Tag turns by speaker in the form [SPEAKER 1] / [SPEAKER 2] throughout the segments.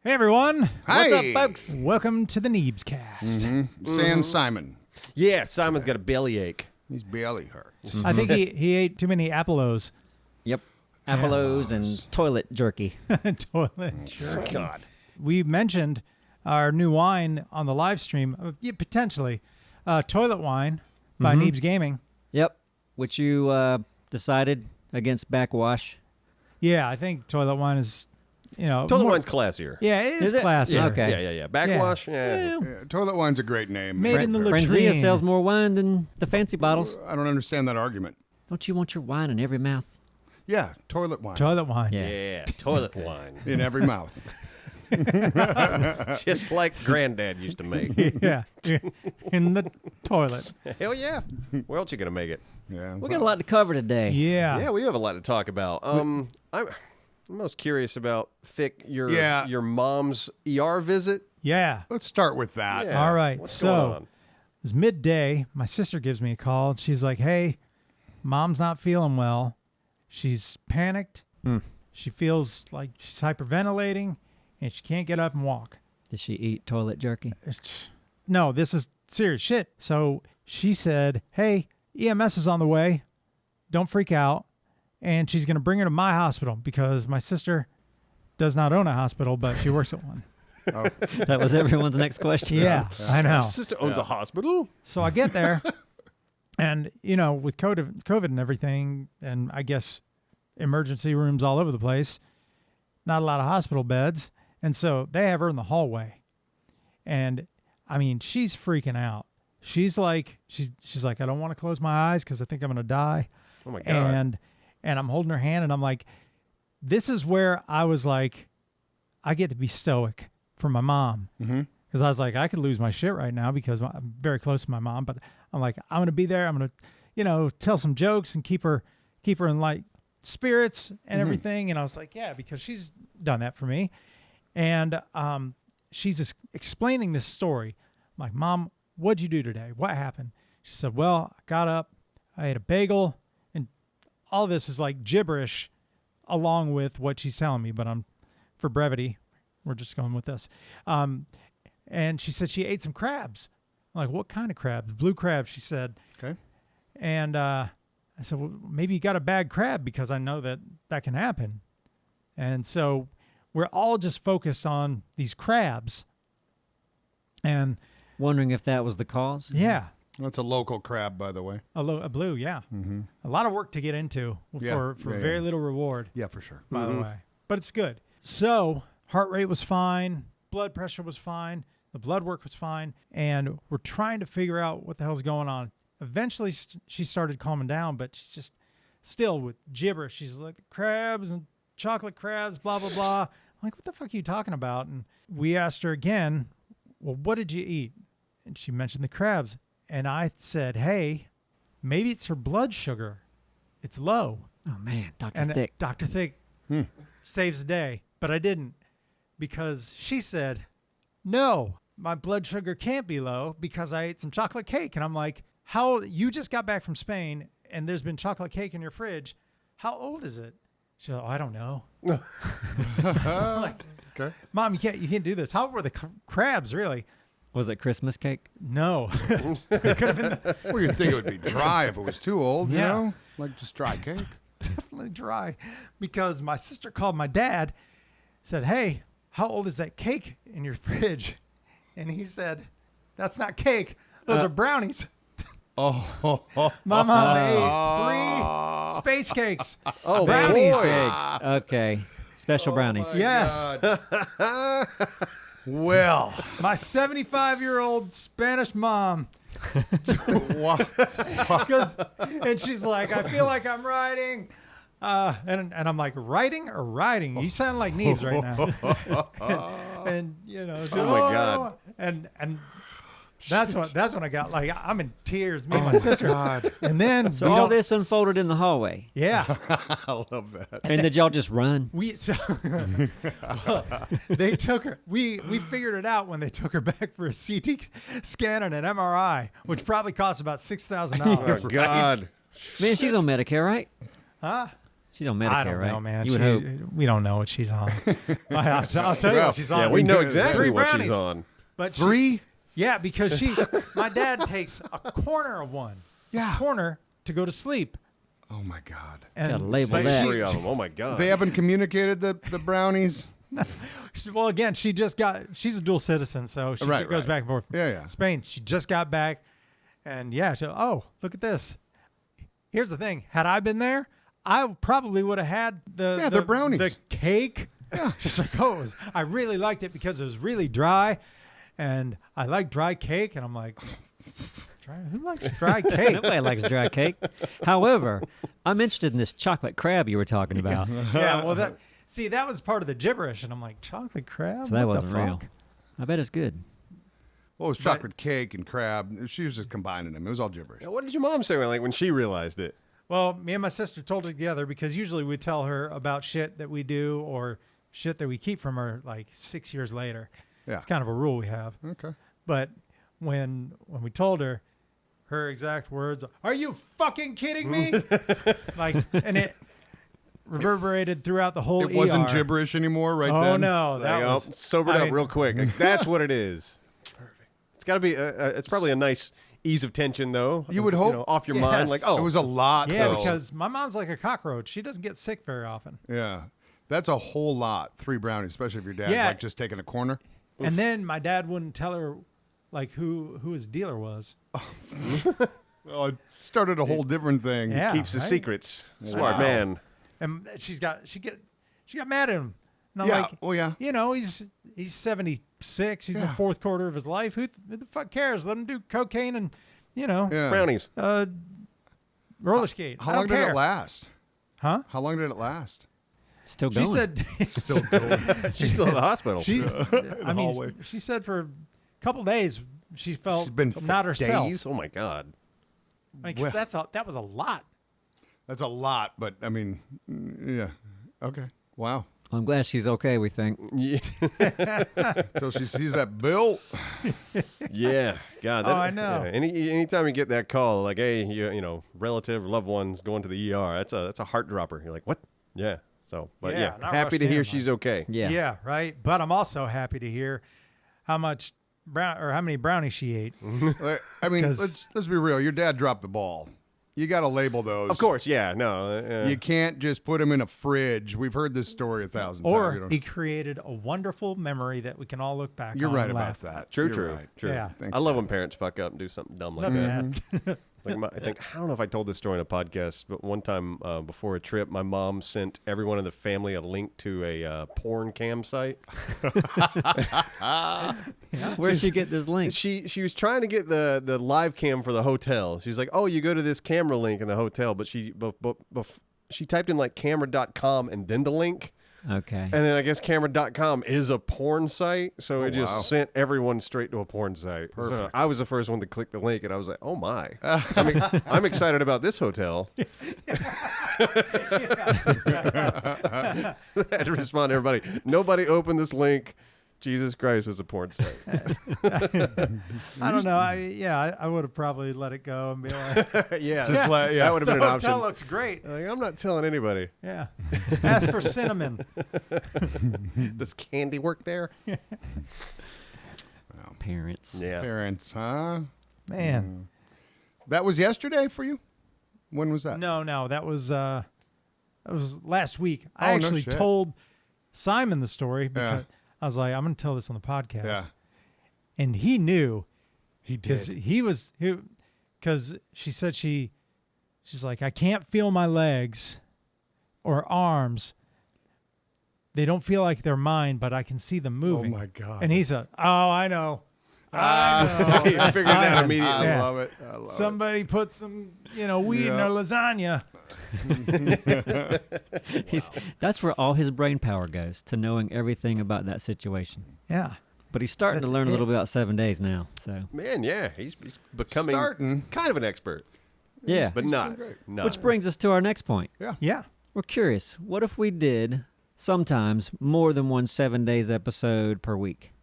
[SPEAKER 1] Hey, everyone.
[SPEAKER 2] Hi.
[SPEAKER 3] What's up, folks?
[SPEAKER 1] Welcome to the Neebscast.
[SPEAKER 2] Sans Simon.
[SPEAKER 3] Yeah, Simon's got a bellyache.
[SPEAKER 2] His belly hurts.
[SPEAKER 1] I think he ate too many Apollos.
[SPEAKER 4] Yep. Apollos and toilet jerky.
[SPEAKER 1] Toilet jerky.
[SPEAKER 3] God.
[SPEAKER 1] We mentioned our new wine on the live stream, potentially. Toilet wine by Neebs Gaming.
[SPEAKER 4] Yep. Which you decided against backwash.
[SPEAKER 1] Yeah, I think toilet wine is,
[SPEAKER 3] Toilet wine's classier.
[SPEAKER 1] Yeah, it is
[SPEAKER 4] Is it?
[SPEAKER 1] classier.
[SPEAKER 4] Yeah. Okay.
[SPEAKER 3] Yeah. Backwash, yeah.
[SPEAKER 2] Yeah, toilet wine's a great name.
[SPEAKER 1] Made in the
[SPEAKER 4] Frenzia
[SPEAKER 1] latrine.
[SPEAKER 4] sells more wine than the fancy bottles.
[SPEAKER 2] I don't understand that argument.
[SPEAKER 4] Don't you want your wine in every mouth?
[SPEAKER 2] Yeah, toilet wine.
[SPEAKER 1] Toilet wine.
[SPEAKER 3] Yeah, toilet wine.
[SPEAKER 2] In every mouth.
[SPEAKER 3] Just like Granddad used to make.
[SPEAKER 1] Yeah, in the toilet.
[SPEAKER 3] Hell yeah. Where else you going to make it?
[SPEAKER 2] Yeah.
[SPEAKER 4] We got a lot to cover today.
[SPEAKER 1] Yeah.
[SPEAKER 3] Yeah, we do have a lot to talk about. I'm most curious about, Fick, your mom's ER visit.
[SPEAKER 1] Yeah.
[SPEAKER 2] Let's start with that.
[SPEAKER 3] Yeah.
[SPEAKER 1] All right.
[SPEAKER 3] What's
[SPEAKER 1] So
[SPEAKER 3] going on?
[SPEAKER 1] it's midday. My sister gives me a call. She's like, hey, mom's not feeling well. She's panicked. She feels like she's hyperventilating, and she can't get up and walk.
[SPEAKER 4] Did she eat toilet jerky?
[SPEAKER 1] No, this is serious shit. So she said, hey, EMS is on the way. Don't freak out. And she's going to bring her to my hospital because my sister does not own a hospital, but she works at one.
[SPEAKER 4] That was everyone's next question.
[SPEAKER 1] Yeah, I know.
[SPEAKER 3] Your sister owns a hospital?
[SPEAKER 1] So I get there, and, with COVID and everything, and I guess emergency rooms all over the place, not a lot of hospital beds. And so they have her in the hallway. And, I mean, she's freaking out. She's like, she's like, I don't want to close my eyes because I think I'm going to die.
[SPEAKER 3] Oh, my God.
[SPEAKER 1] And I'm holding her hand, and I'm like, this is where I was like, I get to be stoic for my mom. Because I was like, I could lose my shit right now because I'm very close to my mom. But I'm like, I'm going to be there. I'm going to, tell some jokes and keep her in like spirits and everything. And I was like, yeah, because she's done that for me. And she's just explaining this story. I'm like, Mom, what'd you do today? What happened? She said, well, I got up, I ate a bagel, and all this is like gibberish along with what she's telling me. But for brevity, we're just going with this. And she said she ate some crabs. I'm like, what kind of crabs? Blue crabs, she said.
[SPEAKER 2] Okay.
[SPEAKER 1] And I said, well, maybe you got a bad crab because I know that can happen. And so we're all just focused on these crabs. And
[SPEAKER 4] Wondering if that was the cause?
[SPEAKER 1] yeah,
[SPEAKER 2] That's a local crab, by the way.
[SPEAKER 1] a blue, yeah. A lot of work to get into for very little reward,
[SPEAKER 2] Yeah, for sure.
[SPEAKER 1] by the way. But it's good. So heart rate was fine. Blood pressure was fine. The blood work was fine. And we're trying to figure out what the hell's going on. Eventually, she started calming down, but she's just still with gibberish. She's like, crabs and chocolate crabs, blah, blah, blah. I'm like, what the fuck are you talking about? And we asked her again, well, what did you eat? And she mentioned the crabs. And I said, hey, maybe it's her blood sugar. It's low.
[SPEAKER 4] Oh, man. Dr.
[SPEAKER 1] And
[SPEAKER 4] Thick.
[SPEAKER 1] Dr. Thick saves the day. But I didn't, because she said, no, my blood sugar can't be low because I ate some chocolate cake. And I'm like, you just got back from Spain and there's been chocolate cake in your fridge. How old is it? She said, I don't know. I'm like,
[SPEAKER 2] Okay.
[SPEAKER 1] Mom, you can't do this. How old were the crabs, really?
[SPEAKER 4] Was it Christmas cake?
[SPEAKER 1] No. It could have been
[SPEAKER 2] Well, you'd think it would be dry if it was too old, you
[SPEAKER 1] Yeah.
[SPEAKER 2] know? Like just dry cake.
[SPEAKER 1] definitely dry, because my sister called my dad, said, hey, how old is that cake in your fridge? And he said, that's not cake. Those are brownies.
[SPEAKER 2] Oh.
[SPEAKER 1] My mom ate 3 space cakes.
[SPEAKER 3] Oh,
[SPEAKER 1] brownies.
[SPEAKER 3] boy.
[SPEAKER 4] Cakes. Okay. Special brownies.
[SPEAKER 1] Yes.
[SPEAKER 2] Well.
[SPEAKER 1] My 75-year-old Spanish mom.
[SPEAKER 2] Wow.
[SPEAKER 1] And she's like, I feel like I'm riding. And I'm like, writing or riding? You sound like Neebs right now. and
[SPEAKER 3] Oh, my God.
[SPEAKER 1] And that's when I got, like, I'm in tears, me and my sister.
[SPEAKER 2] God.
[SPEAKER 1] And then
[SPEAKER 4] So all this unfolded in the hallway.
[SPEAKER 1] yeah,
[SPEAKER 2] I love that.
[SPEAKER 4] And did y'all just run?
[SPEAKER 1] they took her. We figured it out when they took her back for a CT scan and an MRI, which probably cost about $6,000.
[SPEAKER 3] Oh, God.
[SPEAKER 4] Man, she's on Medicare, right?
[SPEAKER 1] Huh?
[SPEAKER 4] She's on Medicare,
[SPEAKER 1] I don't
[SPEAKER 4] right?
[SPEAKER 1] know, man.
[SPEAKER 4] You would hope.
[SPEAKER 1] We don't know what she's on. I'll tell you what she's on.
[SPEAKER 3] Yeah, we know
[SPEAKER 1] Three
[SPEAKER 3] exactly what she's
[SPEAKER 1] brownies.
[SPEAKER 3] on.
[SPEAKER 1] But
[SPEAKER 2] 3?
[SPEAKER 1] Yeah, because my dad takes a corner of one.
[SPEAKER 2] Yeah.
[SPEAKER 1] A corner to go to sleep.
[SPEAKER 2] Oh my God.
[SPEAKER 1] And
[SPEAKER 4] Gotta label
[SPEAKER 1] but
[SPEAKER 4] that.
[SPEAKER 3] 3 of them. Oh my God.
[SPEAKER 2] They haven't communicated the brownies.
[SPEAKER 1] Well, again, she's a dual citizen, so she
[SPEAKER 2] Right,
[SPEAKER 1] goes
[SPEAKER 2] right.
[SPEAKER 1] back and forth.
[SPEAKER 2] Yeah.
[SPEAKER 1] Spain. She just got back, and yeah, oh, look at this. Here's the thing: had I been there, I probably would have had
[SPEAKER 2] they're brownies.
[SPEAKER 1] the cake. Yeah, she's like, I really liked it because it was really dry, and I like dry cake, and I'm like, who likes dry cake?
[SPEAKER 4] Nobody likes dry cake. However, I'm interested in this chocolate crab you were talking about.
[SPEAKER 1] Yeah, well, that was part of the gibberish, and I'm like, chocolate crab?
[SPEAKER 4] So that
[SPEAKER 1] What the
[SPEAKER 4] wasn't real.
[SPEAKER 1] fuck?
[SPEAKER 4] I bet it's good.
[SPEAKER 2] Well, it was chocolate cake and crab. She was just combining them. It was all gibberish.
[SPEAKER 3] What did your mom say when she realized it?
[SPEAKER 1] Well, me and my sister told it together because usually we tell her about shit that we do or shit that we keep from her like 6 years later.
[SPEAKER 2] Yeah.
[SPEAKER 1] It's kind of a rule we have.
[SPEAKER 2] Okay.
[SPEAKER 1] But when we told her, her exact words, "Are you fucking kidding me?" And it reverberated throughout the whole
[SPEAKER 2] It wasn't
[SPEAKER 1] ER.
[SPEAKER 2] gibberish anymore, right
[SPEAKER 1] Oh
[SPEAKER 2] then?
[SPEAKER 1] no, that was
[SPEAKER 3] sobered up real quick. Like, that's what it is. Perfect. It's got to be. It's probably a nice ease of tension, though.
[SPEAKER 2] You would hope.
[SPEAKER 3] Off your
[SPEAKER 1] Yes.
[SPEAKER 3] mind. Like, oh,
[SPEAKER 2] It was a lot,
[SPEAKER 1] Yeah,
[SPEAKER 2] though.
[SPEAKER 1] because my mom's like a cockroach. She doesn't get sick very often.
[SPEAKER 2] Yeah. That's a whole lot. 3 brownies, especially if your dad's
[SPEAKER 1] Yeah.
[SPEAKER 2] like just taking a corner.
[SPEAKER 1] And then my dad wouldn't tell her like who his dealer was.
[SPEAKER 2] Oh, it started a whole different thing.
[SPEAKER 1] Yeah,
[SPEAKER 3] keeps his
[SPEAKER 1] right?
[SPEAKER 3] secrets. Smart
[SPEAKER 2] Wow.
[SPEAKER 3] man.
[SPEAKER 1] And she got mad at him. And I'm
[SPEAKER 2] Yeah.
[SPEAKER 1] like,
[SPEAKER 2] Oh, yeah.
[SPEAKER 1] you know, he's 76. He's in the
[SPEAKER 2] Yeah.
[SPEAKER 1] 4th quarter of his life. Who the fuck cares? Let him do cocaine and,
[SPEAKER 2] Yeah.
[SPEAKER 3] Brownies.
[SPEAKER 1] roller skate.
[SPEAKER 2] How
[SPEAKER 1] I
[SPEAKER 2] long
[SPEAKER 1] don't
[SPEAKER 2] did
[SPEAKER 1] care.
[SPEAKER 2] it last?
[SPEAKER 1] Huh?
[SPEAKER 2] How long did it last?
[SPEAKER 4] Still going.
[SPEAKER 1] She said,
[SPEAKER 2] Still going.
[SPEAKER 3] She's still in the hospital.
[SPEAKER 1] I mean,
[SPEAKER 2] hallway.
[SPEAKER 1] she said for a couple days she felt
[SPEAKER 2] She's been
[SPEAKER 1] not herself.
[SPEAKER 3] Days. Oh my God.
[SPEAKER 1] I mean, 'cause that was a lot.
[SPEAKER 2] That's a lot, but I mean, yeah. Okay. Wow.
[SPEAKER 4] I'm glad she's okay, we think.
[SPEAKER 3] Yeah.
[SPEAKER 2] So she sees that bill.
[SPEAKER 3] Yeah. God.
[SPEAKER 1] Oh, I know.
[SPEAKER 3] Yeah. Anytime you get that call, like, hey, you know, relative, loved ones going to the ER, that's a heart dropper. You're like, what? Yeah. So, but
[SPEAKER 1] Yeah,
[SPEAKER 3] yeah,
[SPEAKER 1] not
[SPEAKER 3] happy
[SPEAKER 1] rushed
[SPEAKER 3] to hear
[SPEAKER 1] in,
[SPEAKER 3] she's okay.
[SPEAKER 4] Yeah.
[SPEAKER 1] Right. But I'm also happy to hear how many brownies she ate.
[SPEAKER 2] I mean,
[SPEAKER 1] 'Cause-
[SPEAKER 2] let's be real. Your dad dropped the ball. You got to label those.
[SPEAKER 3] Of course. Yeah. No.
[SPEAKER 2] You can't just put them in a fridge. We've heard this story 1,000 times.
[SPEAKER 1] Or
[SPEAKER 2] You know.
[SPEAKER 1] he created a wonderful memory that we can all look back
[SPEAKER 2] You're
[SPEAKER 1] on
[SPEAKER 2] right
[SPEAKER 1] and
[SPEAKER 2] about
[SPEAKER 1] laugh.
[SPEAKER 2] that.
[SPEAKER 3] True.
[SPEAKER 2] You're
[SPEAKER 3] True.
[SPEAKER 2] right.
[SPEAKER 3] True.
[SPEAKER 1] Yeah.
[SPEAKER 2] Thanks,
[SPEAKER 3] I love
[SPEAKER 2] Dad.
[SPEAKER 3] when parents fuck up and do something dumb like
[SPEAKER 1] Love
[SPEAKER 3] that.
[SPEAKER 1] that.
[SPEAKER 3] I think I don't know if I told this story in a podcast, but one time before a trip, my mom sent everyone in the family a link to a porn cam site.
[SPEAKER 4] Where'd she get this link?
[SPEAKER 3] She was trying to get the live cam for the hotel. She's like, "Oh, you go to this camera link in the hotel," but she typed in like camera.com and then the link.
[SPEAKER 4] Okay.
[SPEAKER 3] And then I guess camera.com is a porn site, so it just
[SPEAKER 2] wow.
[SPEAKER 3] sent everyone straight to a porn site. So
[SPEAKER 2] Perfect.
[SPEAKER 3] I was the first one to click the link, and I was like, "Oh my!" I mean, I'm excited about this hotel. I had to respond to everybody. Nobody opened this link. Jesus Christ, it's a porn site.
[SPEAKER 1] I don't know. I would have probably let it go and be like,
[SPEAKER 3] Yeah,
[SPEAKER 2] that
[SPEAKER 3] would have
[SPEAKER 1] the
[SPEAKER 3] been an
[SPEAKER 1] hotel
[SPEAKER 3] option.
[SPEAKER 1] looks great.
[SPEAKER 3] Like, I'm not telling anybody.
[SPEAKER 1] Yeah. Ask for cinnamon.
[SPEAKER 3] Does candy work there?
[SPEAKER 4] Parents.
[SPEAKER 3] Yeah.
[SPEAKER 2] Parents, huh?
[SPEAKER 1] Man.
[SPEAKER 2] That was yesterday for you? When was that?
[SPEAKER 1] No, that was last week. I
[SPEAKER 2] Oh, no
[SPEAKER 1] actually
[SPEAKER 2] shit.
[SPEAKER 1] told Simon the story because
[SPEAKER 2] Yeah.
[SPEAKER 1] I was like, I'm going to tell this on the podcast.
[SPEAKER 2] Yeah.
[SPEAKER 1] And he knew
[SPEAKER 2] He
[SPEAKER 1] because
[SPEAKER 2] did.
[SPEAKER 1] because she said she's like, I can't feel my legs or arms. They don't feel like they're mine, but I can see them moving.
[SPEAKER 2] Oh, my God.
[SPEAKER 1] And he's I know. I know.
[SPEAKER 3] You
[SPEAKER 1] That's
[SPEAKER 3] figured it out
[SPEAKER 1] Simon.
[SPEAKER 3] immediately.
[SPEAKER 2] I
[SPEAKER 1] Yeah.
[SPEAKER 2] love it. I love
[SPEAKER 1] Somebody put some, weed in
[SPEAKER 2] Yeah.
[SPEAKER 1] their lasagna.
[SPEAKER 4] That's where all his brain power goes, to knowing everything about that situation.
[SPEAKER 1] Yeah.
[SPEAKER 4] But he's starting to
[SPEAKER 1] That's
[SPEAKER 4] learn a little
[SPEAKER 1] it.
[SPEAKER 4] bit about 7 days now. So
[SPEAKER 3] Man, yeah, he's becoming
[SPEAKER 2] Starting.
[SPEAKER 3] kind of an expert,
[SPEAKER 4] yeah.
[SPEAKER 3] but not.
[SPEAKER 2] doing great.
[SPEAKER 3] not.
[SPEAKER 4] Which brings us to our next point.
[SPEAKER 1] Yeah.
[SPEAKER 4] We're curious. What if we did sometimes more than one 7 days episode per week?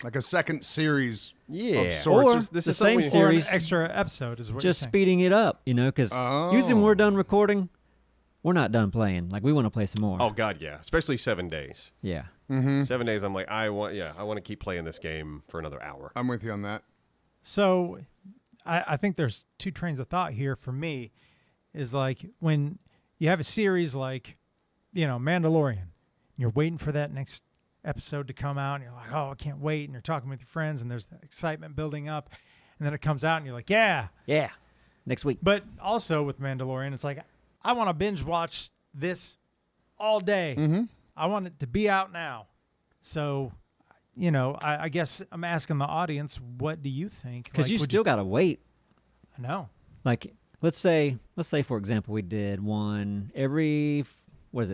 [SPEAKER 2] Like a second series.
[SPEAKER 3] yeah.
[SPEAKER 2] of sorts.
[SPEAKER 4] Or
[SPEAKER 3] this
[SPEAKER 4] the
[SPEAKER 3] is something
[SPEAKER 4] same
[SPEAKER 3] we-
[SPEAKER 4] series.
[SPEAKER 1] Or an extra episode is what
[SPEAKER 4] Just
[SPEAKER 1] you're saying.
[SPEAKER 4] speeding it up, because usually when
[SPEAKER 2] Oh.
[SPEAKER 4] we're done recording, we're not done playing. Like, we want to play some more.
[SPEAKER 3] Oh God, yeah. Especially 7 days.
[SPEAKER 4] Yeah.
[SPEAKER 3] 7 days. I'm like, I want to keep playing this game for another hour.
[SPEAKER 2] I'm with you on that.
[SPEAKER 1] So I think there's two trains of thought here for me. Is like when you have a series like, Mandalorian, you're waiting for that next episode to come out, and you're like, oh, I can't wait, and you're talking with your friends, and there's that excitement building up, and then it comes out, and you're like, yeah.
[SPEAKER 4] Next week.
[SPEAKER 1] But also with Mandalorian, it's like, I want to binge watch this all day. I want it to be out now. So, I guess I'm asking the audience, what do you think?
[SPEAKER 4] Because you still got to wait.
[SPEAKER 1] I know.
[SPEAKER 4] Like, let's say, for example, we did one every,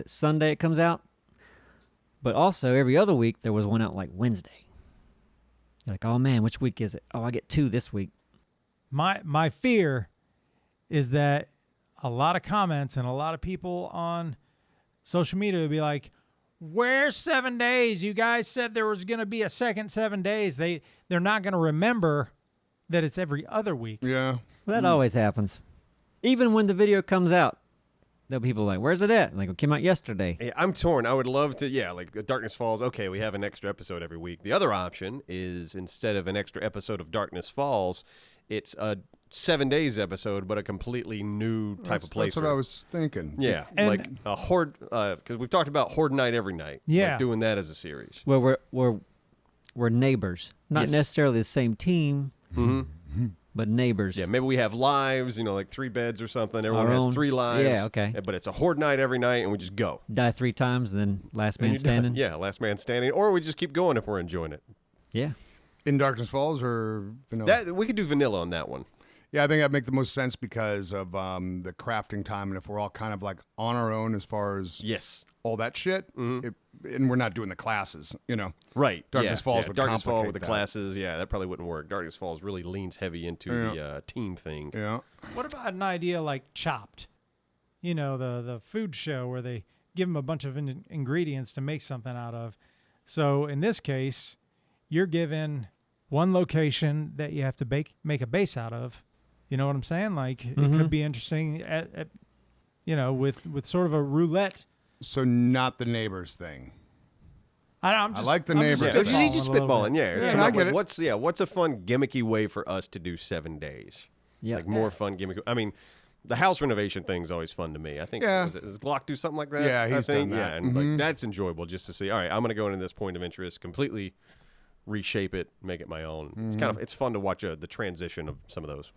[SPEAKER 4] Sunday it comes out? But also every other week there was one out like Wednesday. You're like, oh man, which week is it? Oh, I get 2 this week.
[SPEAKER 1] My fear is that a lot of comments and a lot of people on social media will be like, where's 7 days? You guys said there was going to be a second 7 days. They're not going to remember that it's every other week.
[SPEAKER 2] Yeah.
[SPEAKER 4] Well, that always happens. Even when the video comes out, there'll be people like, where's it at? Like, it came out yesterday.
[SPEAKER 3] Yeah, I'm torn. I would love to, like Darkness Falls. Okay, we have an extra episode every week. The other option is instead of an extra episode of Darkness Falls, it's a 7 days episode, but a completely new type of playthrough.
[SPEAKER 2] That's what I was thinking.
[SPEAKER 3] Yeah,
[SPEAKER 1] And-
[SPEAKER 3] like a Horde, because we've talked about Horde Night every night.
[SPEAKER 1] Yeah.
[SPEAKER 3] Like doing that as a series.
[SPEAKER 4] Where we're neighbors. Not
[SPEAKER 3] Yes.
[SPEAKER 4] necessarily the same team, but neighbors.
[SPEAKER 3] Yeah, maybe we have lives, like 3 beds or something. Everyone
[SPEAKER 4] Our
[SPEAKER 3] has
[SPEAKER 4] own.
[SPEAKER 3] 3 lives.
[SPEAKER 4] Yeah, okay.
[SPEAKER 3] But it's a Horde Night every night, and we just go.
[SPEAKER 4] Die 3 times, and then last man
[SPEAKER 3] And you're done.
[SPEAKER 4] standing.
[SPEAKER 3] Yeah, last man standing. Or we just keep going if we're enjoying it.
[SPEAKER 4] Yeah.
[SPEAKER 2] In Darkness Falls or vanilla?
[SPEAKER 3] That we could do vanilla on that one.
[SPEAKER 2] Yeah, I think that'd make the most sense because of the crafting time, and if we're all kind of like on our own as far as
[SPEAKER 3] Yes.
[SPEAKER 2] all that shit, and we're not doing the classes,
[SPEAKER 3] Right.
[SPEAKER 2] Darkness Falls would
[SPEAKER 3] Darkness Fall with
[SPEAKER 2] complicate
[SPEAKER 3] the
[SPEAKER 2] that.
[SPEAKER 3] classes. Yeah, that probably wouldn't work. Darkness Falls really leans heavy into the team thing.
[SPEAKER 2] Yeah.
[SPEAKER 1] What about an idea like Chopped? The food show where they give them a bunch of ingredients to make something out of. So in this case, you're given one location that you have to make a base out of. You know what I'm saying? Like it could be interesting with sort of a roulette.
[SPEAKER 2] So not the neighbors thing.
[SPEAKER 1] I'm just,
[SPEAKER 2] I like the
[SPEAKER 1] I'm
[SPEAKER 2] neighbors
[SPEAKER 1] just
[SPEAKER 2] thing.
[SPEAKER 3] He's just
[SPEAKER 1] spitballing a little
[SPEAKER 3] spitballing.
[SPEAKER 1] bit.
[SPEAKER 3] Yeah,
[SPEAKER 2] Yeah,
[SPEAKER 3] come
[SPEAKER 2] I
[SPEAKER 3] up
[SPEAKER 2] get
[SPEAKER 3] with
[SPEAKER 2] it.
[SPEAKER 3] what's a fun gimmicky way for us to do 7 days?
[SPEAKER 4] Yeah.
[SPEAKER 3] Like more fun gimmicky. I mean, the house renovation thing's always fun to me. I think
[SPEAKER 2] Yeah.
[SPEAKER 3] does Glock do something like that?
[SPEAKER 2] Yeah,
[SPEAKER 3] I
[SPEAKER 2] he's
[SPEAKER 3] think.
[SPEAKER 2] done that.
[SPEAKER 3] Yeah, and like that's enjoyable just to see. All right, I'm going to go into this point of interest, completely reshape it, make it my own. It's fun to watch the transition of some of those.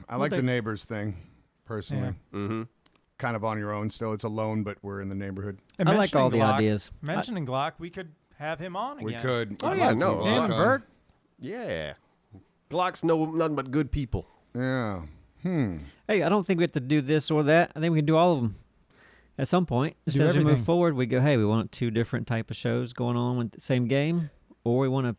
[SPEAKER 2] I like the neighbors thing, personally.
[SPEAKER 1] Yeah.
[SPEAKER 3] Mm-hmm.
[SPEAKER 2] Kind of on your own still. It's alone, but we're in the neighborhood.
[SPEAKER 1] And
[SPEAKER 4] I like all the
[SPEAKER 1] mentioning Glock-
[SPEAKER 4] ideas.
[SPEAKER 1] Mentioning Glock, we could have him on again.
[SPEAKER 2] We could.
[SPEAKER 3] Oh,
[SPEAKER 2] I'd
[SPEAKER 3] yeah,
[SPEAKER 2] like to
[SPEAKER 3] no,
[SPEAKER 2] see
[SPEAKER 1] Him
[SPEAKER 2] Glock
[SPEAKER 1] and
[SPEAKER 2] on.
[SPEAKER 1] Bert.
[SPEAKER 3] Yeah, Glock's nothing but good people.
[SPEAKER 2] Yeah.
[SPEAKER 4] Hey, I don't think we have to do this or that. I think we can do all of them at some point. Just
[SPEAKER 1] Do
[SPEAKER 4] as we move
[SPEAKER 1] everything.
[SPEAKER 4] forward, we go, hey, we want 2 different type of shows going on with the same game, or we want to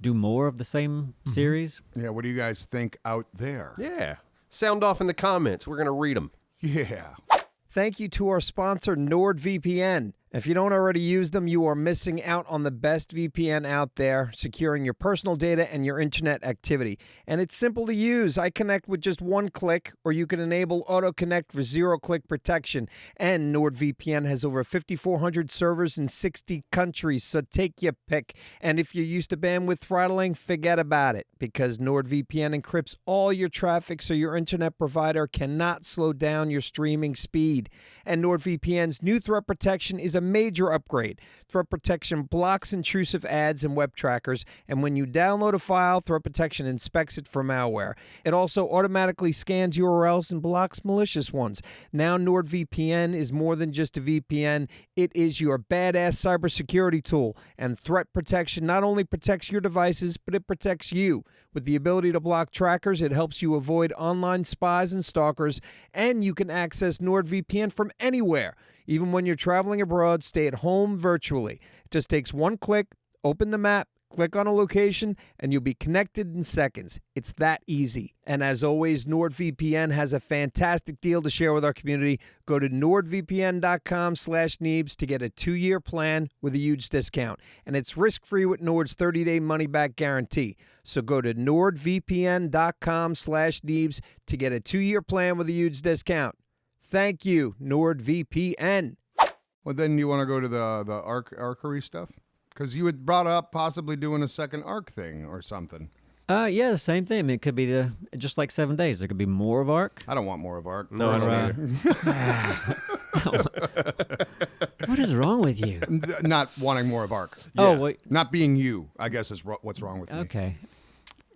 [SPEAKER 4] do more of the same series.
[SPEAKER 2] Yeah, what do you guys think out there?
[SPEAKER 3] Yeah, sound off in the comments. We're going to read them.
[SPEAKER 2] Yeah.
[SPEAKER 5] Thank you to our sponsor, NordVPN. If you don't already use them, you are missing out on the best VPN out there, securing your personal data and your internet activity. And it's simple to use. I connect with just one click, or you can enable auto connect for 0-click protection. And NordVPN has over 5,400 servers in 60 countries, so take your pick. And if you're used to bandwidth throttling, forget about it, because NordVPN encrypts all your traffic so your internet provider cannot slow down your streaming speed. And NordVPN's new threat protection is a major upgrade. Threat protection blocks intrusive ads and web trackers, and when you download a file, threat protection inspects it for malware. It also automatically scans URLs and blocks malicious ones. Now NordVPN is more than just a VPN. It is your badass cybersecurity tool, and threat protection not only protects your devices, but it protects you. With the ability to block trackers, it helps you avoid online spies and stalkers, and you can access NordVPN from anywhere. Even when you're traveling abroad, stay at home virtually. It just takes one click, open the map, click on a location, and you'll be connected in seconds. It's that easy. And as always, NordVPN has a fantastic deal to share with our community. Go to nordvpn.com/Neebs to get a 2-year plan with a huge discount. And it's risk-free with Nord's 30-day money-back guarantee. So go to nordvpn.com/Neebs to get a 2-year plan with a huge discount. Thank you, NordVPN.
[SPEAKER 2] Well, then you want to go to the archery stuff? Because you had brought up possibly doing a second arc thing or something.
[SPEAKER 4] Yeah, the same thing. I mean, it could be just like 7 days. There could be more of ARC.
[SPEAKER 2] I don't want more of arc.
[SPEAKER 3] No, I don't either.
[SPEAKER 4] What is wrong with you?
[SPEAKER 2] Not wanting more of arc.
[SPEAKER 4] Oh, wait.
[SPEAKER 2] Not being you, I guess, is what's wrong with me.
[SPEAKER 4] Okay.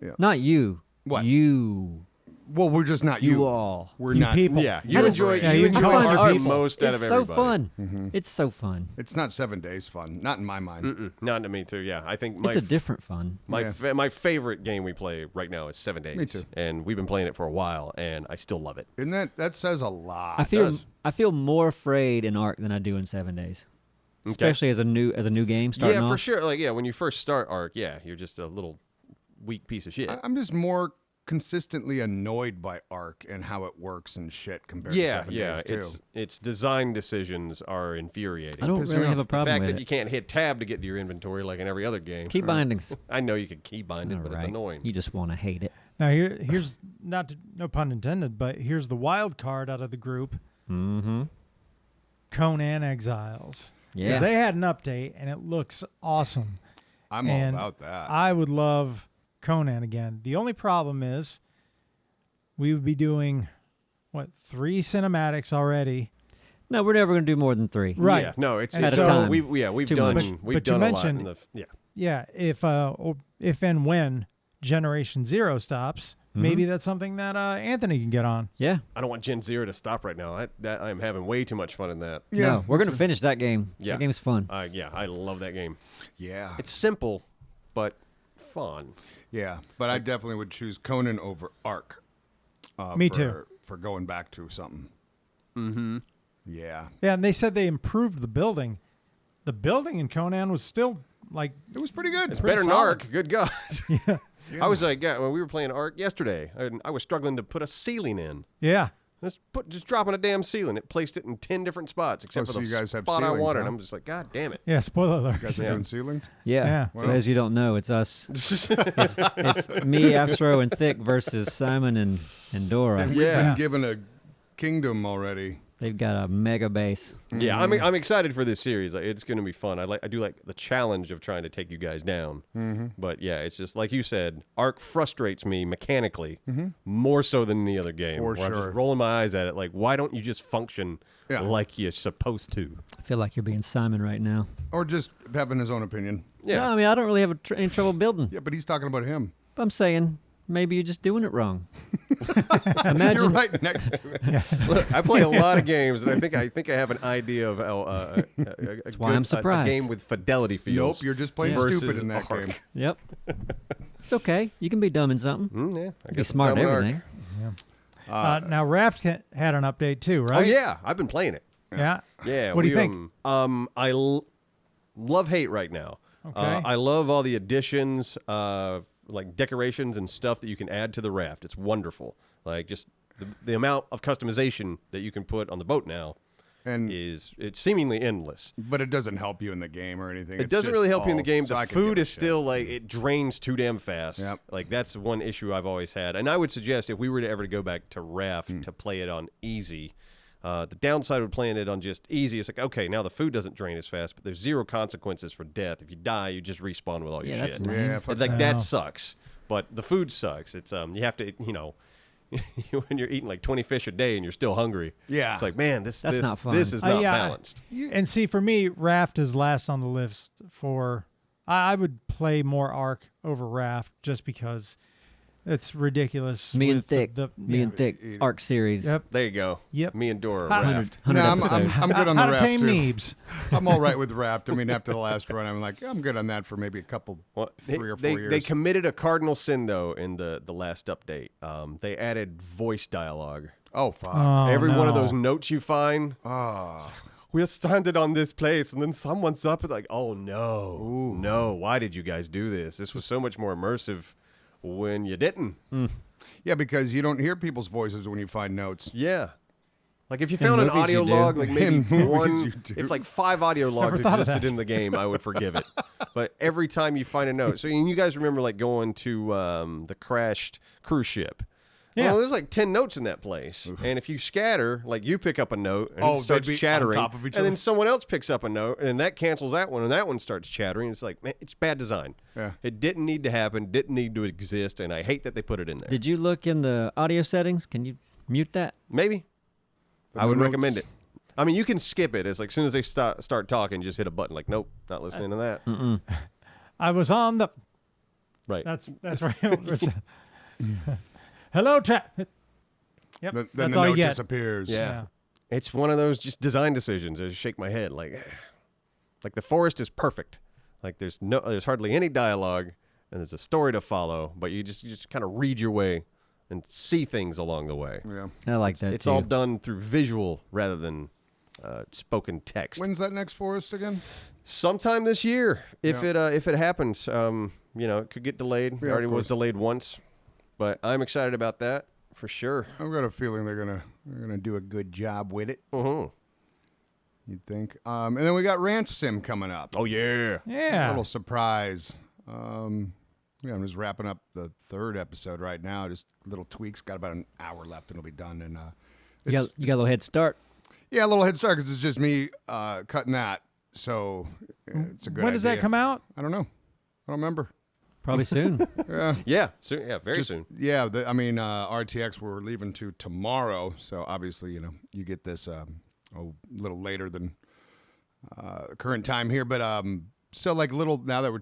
[SPEAKER 2] Yeah.
[SPEAKER 4] Not you.
[SPEAKER 2] What?
[SPEAKER 4] You.
[SPEAKER 2] Well, we're just not you.
[SPEAKER 4] You all.
[SPEAKER 2] We're
[SPEAKER 1] You
[SPEAKER 2] not
[SPEAKER 1] people.
[SPEAKER 3] Yeah,
[SPEAKER 4] I
[SPEAKER 3] you
[SPEAKER 4] just-
[SPEAKER 3] enjoy,
[SPEAKER 1] yeah,
[SPEAKER 3] you
[SPEAKER 1] you
[SPEAKER 3] enjoy
[SPEAKER 1] find
[SPEAKER 3] art
[SPEAKER 1] our
[SPEAKER 3] the
[SPEAKER 1] people.
[SPEAKER 3] most out
[SPEAKER 4] It's
[SPEAKER 3] of
[SPEAKER 4] so
[SPEAKER 3] everybody.
[SPEAKER 4] fun. It's so fun.
[SPEAKER 2] It's not 7 days fun. Not in my mind.
[SPEAKER 3] Not to me too. Yeah, I think
[SPEAKER 4] It's a different fun.
[SPEAKER 3] my favorite game we play right now is 7 days.
[SPEAKER 2] Me too.
[SPEAKER 3] And we've been playing it for a while, and I still love it.
[SPEAKER 2] Isn't that says a lot?
[SPEAKER 4] I feel more afraid in ARC than I do in 7 days.
[SPEAKER 3] Okay.
[SPEAKER 4] Especially as a new game starting
[SPEAKER 3] Yeah,
[SPEAKER 4] off.
[SPEAKER 3] for sure. Like, yeah, when you first start Arc, yeah, you're just a little weak piece of shit.
[SPEAKER 2] I'm just more consistently annoyed by arc and how it works and shit compared to
[SPEAKER 3] Yeah,
[SPEAKER 2] 7
[SPEAKER 3] yeah.
[SPEAKER 2] days too.
[SPEAKER 3] Its design decisions are infuriating.
[SPEAKER 4] I don't
[SPEAKER 2] Piss me
[SPEAKER 4] really have
[SPEAKER 2] off.
[SPEAKER 4] a
[SPEAKER 3] The
[SPEAKER 4] problem
[SPEAKER 3] fact
[SPEAKER 4] with
[SPEAKER 3] that
[SPEAKER 4] it.
[SPEAKER 3] you can't hit tab to get to your inventory like in every other game.
[SPEAKER 4] Key bindings.
[SPEAKER 3] I know you could key bind it, but it's
[SPEAKER 4] Alright.
[SPEAKER 3] annoying.
[SPEAKER 4] You just want to hate it.
[SPEAKER 1] Now here's no pun intended, but here's the wild card out of the group:
[SPEAKER 4] Mm-hmm.
[SPEAKER 1] Conan Exiles.
[SPEAKER 4] Yeah.
[SPEAKER 1] Because they had an update and it looks awesome.
[SPEAKER 2] I'm
[SPEAKER 1] And
[SPEAKER 2] all about that.
[SPEAKER 1] I would love Conan again. The only problem is we would be doing 3 cinematics already.
[SPEAKER 4] No, we're never going to do more than 3.
[SPEAKER 1] Right.
[SPEAKER 3] Yeah, no, it's
[SPEAKER 1] At
[SPEAKER 3] it's
[SPEAKER 1] a time.
[SPEAKER 3] we've
[SPEAKER 4] too
[SPEAKER 3] done
[SPEAKER 4] much.
[SPEAKER 3] we've
[SPEAKER 1] But you
[SPEAKER 3] done a lot
[SPEAKER 1] mentioned-
[SPEAKER 3] in the yeah.
[SPEAKER 1] Yeah, if and when Generation Zero stops, maybe that's something that Anthony can get on.
[SPEAKER 4] Yeah.
[SPEAKER 3] I don't want Gen Zero to stop right now. I am having way too much fun in that.
[SPEAKER 2] yeah,
[SPEAKER 4] No, we're going to finish that game.
[SPEAKER 3] Yeah.
[SPEAKER 4] That game's fun.
[SPEAKER 3] Yeah, I love that game.
[SPEAKER 2] yeah,
[SPEAKER 3] It's simple, but fun.
[SPEAKER 2] yeah. But I definitely would choose Conan over Arc.
[SPEAKER 1] Me
[SPEAKER 2] for,
[SPEAKER 1] too.
[SPEAKER 2] For going back to something.
[SPEAKER 3] Mm-hmm.
[SPEAKER 2] Yeah,
[SPEAKER 1] Yeah, and they said they improved the building. The building in Conan was still like
[SPEAKER 2] it was pretty good.
[SPEAKER 3] It's better than
[SPEAKER 1] solid.
[SPEAKER 3] Arc. Good God.
[SPEAKER 1] yeah,
[SPEAKER 3] I was like, yeah, when we were playing Arc yesterday, I was struggling to put a ceiling in.
[SPEAKER 1] yeah.
[SPEAKER 3] Just dropping a damn ceiling. It placed it in 10 different spots, except
[SPEAKER 2] Oh,
[SPEAKER 3] for
[SPEAKER 2] so
[SPEAKER 3] the
[SPEAKER 2] you guys have
[SPEAKER 3] spot I
[SPEAKER 2] ceilings,
[SPEAKER 3] wanted.
[SPEAKER 2] huh?
[SPEAKER 3] I'm just like, God damn it.
[SPEAKER 1] Yeah, spoiler alert.
[SPEAKER 2] You guys are
[SPEAKER 3] Yeah.
[SPEAKER 2] doing ceilings?
[SPEAKER 4] Yeah.
[SPEAKER 1] Yeah.
[SPEAKER 4] For those you don't know, it's us. it's me, Astro, and Thick versus Simon and Dora.
[SPEAKER 2] And we've
[SPEAKER 3] Yeah.
[SPEAKER 2] been given a kingdom already.
[SPEAKER 4] They've got a mega base.
[SPEAKER 3] Yeah, I'm excited for this series. Like, it's going to be fun. I do like the challenge of trying to take you guys down. But yeah, it's just like you said. Arc frustrates me mechanically more so than any other game.
[SPEAKER 2] For
[SPEAKER 3] where I'm
[SPEAKER 2] sure.
[SPEAKER 3] just rolling my eyes at it. Like, why don't you just function
[SPEAKER 2] Yeah.
[SPEAKER 3] like you're supposed to?
[SPEAKER 4] I feel like you're being Simon right now.
[SPEAKER 2] Or just having his own opinion.
[SPEAKER 3] Yeah,
[SPEAKER 4] No, I mean, I don't really have any trouble building.
[SPEAKER 2] Yeah, but he's talking about him.
[SPEAKER 4] I'm saying maybe you're just doing it wrong.
[SPEAKER 2] You're
[SPEAKER 4] Imagine.
[SPEAKER 2] right next to it.
[SPEAKER 3] Look, I play a lot of games, and I think I have an idea of how
[SPEAKER 4] That's why I'm surprised.
[SPEAKER 3] A game with fidelity feels.
[SPEAKER 2] Nope, you're just playing
[SPEAKER 3] versus
[SPEAKER 2] stupid in that
[SPEAKER 3] Arc.
[SPEAKER 2] game.
[SPEAKER 4] Yep. It's okay. You can be dumb in something.
[SPEAKER 3] Yeah, I
[SPEAKER 4] Be
[SPEAKER 3] guess
[SPEAKER 4] smart
[SPEAKER 3] I'm
[SPEAKER 4] at
[SPEAKER 3] dumb in
[SPEAKER 4] everything.
[SPEAKER 3] Arc.
[SPEAKER 1] Now Raft had an update too,
[SPEAKER 3] Oh
[SPEAKER 1] right?
[SPEAKER 3] yeah, I've been playing it.
[SPEAKER 1] Yeah.
[SPEAKER 3] Yeah.
[SPEAKER 1] What do you think?
[SPEAKER 3] Love hate right now.
[SPEAKER 1] Okay.
[SPEAKER 3] I love all the additions, like decorations and stuff that you can add to the raft. It's wonderful. Like just the amount of customization that you can put on the boat now
[SPEAKER 2] And
[SPEAKER 3] it's seemingly endless.
[SPEAKER 2] but it doesn't help you in the game or anything.
[SPEAKER 3] It
[SPEAKER 2] It's
[SPEAKER 3] doesn't
[SPEAKER 2] just
[SPEAKER 3] really help you in the
[SPEAKER 2] all
[SPEAKER 3] game. The
[SPEAKER 2] psychic
[SPEAKER 3] food
[SPEAKER 2] and
[SPEAKER 3] is
[SPEAKER 2] shit.
[SPEAKER 3] still like it drains too damn fast.
[SPEAKER 2] Yep.
[SPEAKER 3] Like that's one issue I've always had. And I would suggest if we were to ever go back to Raft
[SPEAKER 2] Hmm.
[SPEAKER 3] to play it on easy, the downside of playing it on just easy is like, okay, now the food doesn't drain as fast, but there's zero consequences for death. If you die, you just respawn with all your
[SPEAKER 4] Yeah, that's
[SPEAKER 3] shit.
[SPEAKER 4] lame.
[SPEAKER 2] Yeah, fuck
[SPEAKER 3] Like
[SPEAKER 1] that.
[SPEAKER 3] that sucks. But the food sucks. It's you have to when you're eating like 20 fish a day and you're still hungry.
[SPEAKER 2] Yeah.
[SPEAKER 3] It's like, man, this
[SPEAKER 4] not fun.
[SPEAKER 3] this is not
[SPEAKER 1] yeah.
[SPEAKER 3] balanced.
[SPEAKER 1] And see, for me, Raft is last on the list for. I would play more Arc over Raft just because it's ridiculous.
[SPEAKER 4] Me and
[SPEAKER 1] with
[SPEAKER 4] Thick. Me and Thick. Arc series.
[SPEAKER 1] Yep.
[SPEAKER 3] There you go.
[SPEAKER 1] Yep.
[SPEAKER 3] Me and Dora
[SPEAKER 1] How-
[SPEAKER 3] Raft.
[SPEAKER 4] 100
[SPEAKER 2] No,
[SPEAKER 4] episodes.
[SPEAKER 2] I'm good on
[SPEAKER 1] How
[SPEAKER 2] the
[SPEAKER 1] to
[SPEAKER 2] raft
[SPEAKER 1] Tame
[SPEAKER 2] too.
[SPEAKER 1] Neebs.
[SPEAKER 2] I'm all right with raft. I mean, after the last run, I'm like, I'm good on that for maybe a couple,
[SPEAKER 3] Well,
[SPEAKER 2] 3 or 4
[SPEAKER 3] they
[SPEAKER 2] years.
[SPEAKER 3] committed a cardinal sin though in the last update. They added voice dialogue.
[SPEAKER 2] Oh fuck.
[SPEAKER 1] Oh,
[SPEAKER 3] Every one of
[SPEAKER 1] no.
[SPEAKER 3] those notes you find,
[SPEAKER 2] Oh.
[SPEAKER 3] we're stranded on this place, and then someone's up and like, oh no, no, why did you guys do this? This was so much more immersive when you didn't.
[SPEAKER 2] Yeah, because you don't hear people's voices when you find notes.
[SPEAKER 3] Yeah. Like if you found an
[SPEAKER 4] movies you
[SPEAKER 3] audio
[SPEAKER 4] do.
[SPEAKER 3] log, like maybe
[SPEAKER 2] In movies
[SPEAKER 3] one,
[SPEAKER 2] you do.
[SPEAKER 3] if like 5 audio logs
[SPEAKER 1] thought of
[SPEAKER 3] existed
[SPEAKER 1] that.
[SPEAKER 3] in the game, I would forgive it. But every time you find a note, so you guys remember like going to the crashed cruise ship,
[SPEAKER 1] Yeah.
[SPEAKER 3] Well, there's like 10 notes in that place. And if you scatter, like you pick up a note and
[SPEAKER 2] Oh,
[SPEAKER 3] it starts
[SPEAKER 2] they'd be
[SPEAKER 3] chattering.
[SPEAKER 2] on top of each
[SPEAKER 3] and
[SPEAKER 2] other?
[SPEAKER 3] then someone else picks up a note and that cancels that one and that one starts chattering. It's like, man, it's bad design.
[SPEAKER 2] Yeah.
[SPEAKER 3] It didn't need to happen, didn't need to exist, and I hate that they put it in there.
[SPEAKER 4] Did you look in the audio settings? Can you mute that?
[SPEAKER 3] Maybe.
[SPEAKER 2] But
[SPEAKER 3] I would
[SPEAKER 2] no
[SPEAKER 3] recommend
[SPEAKER 2] notes.
[SPEAKER 3] it. I mean, you can skip it. It's like as soon as they start talking, just hit a button. Like, nope, not listening to that.
[SPEAKER 1] I was on the.
[SPEAKER 3] Right.
[SPEAKER 1] That's right. Hello, chat. Yep.
[SPEAKER 2] Then
[SPEAKER 1] that's
[SPEAKER 2] the
[SPEAKER 1] all
[SPEAKER 2] note
[SPEAKER 1] you get.
[SPEAKER 2] disappears.
[SPEAKER 3] Yeah. It's one of those just design decisions. I just shake my head like the forest is perfect. Like there's hardly any dialogue and there's a story to follow, but you just kind of read your way and see things along the way.
[SPEAKER 2] Yeah.
[SPEAKER 4] I like that.
[SPEAKER 3] It's
[SPEAKER 4] too.
[SPEAKER 3] all done through visual rather than spoken text.
[SPEAKER 2] When's that next forest again?
[SPEAKER 3] Sometime this year, if
[SPEAKER 2] Yeah.
[SPEAKER 3] it happens, it could get delayed.
[SPEAKER 2] Yeah,
[SPEAKER 3] It already
[SPEAKER 2] of
[SPEAKER 3] was
[SPEAKER 2] course.
[SPEAKER 3] delayed once, but I'm excited about that for sure.
[SPEAKER 2] I've got a feeling they're gonna do a good job with it.
[SPEAKER 3] Uh-huh.
[SPEAKER 2] You'd think. And then we got Ranch Sim coming up.
[SPEAKER 3] Oh yeah.
[SPEAKER 2] A
[SPEAKER 1] Yeah.
[SPEAKER 2] little surprise. Yeah, I'm just wrapping up the 3rd episode right now. Just little tweaks. Got about an hour left, and it'll be done. And
[SPEAKER 4] You got a little head start.
[SPEAKER 2] yeah, a little head start because it's just me cutting that. So it's a good.
[SPEAKER 1] When does that
[SPEAKER 2] idea.
[SPEAKER 1] come out?
[SPEAKER 2] I don't know. I don't remember.
[SPEAKER 4] Probably soon.
[SPEAKER 2] Yeah.
[SPEAKER 3] Yeah. Soon. Yeah. Very
[SPEAKER 2] Just-
[SPEAKER 3] soon.
[SPEAKER 2] Yeah, RTX we're leaving to tomorrow, so obviously you get this a little later than current time here, but so like little now that we're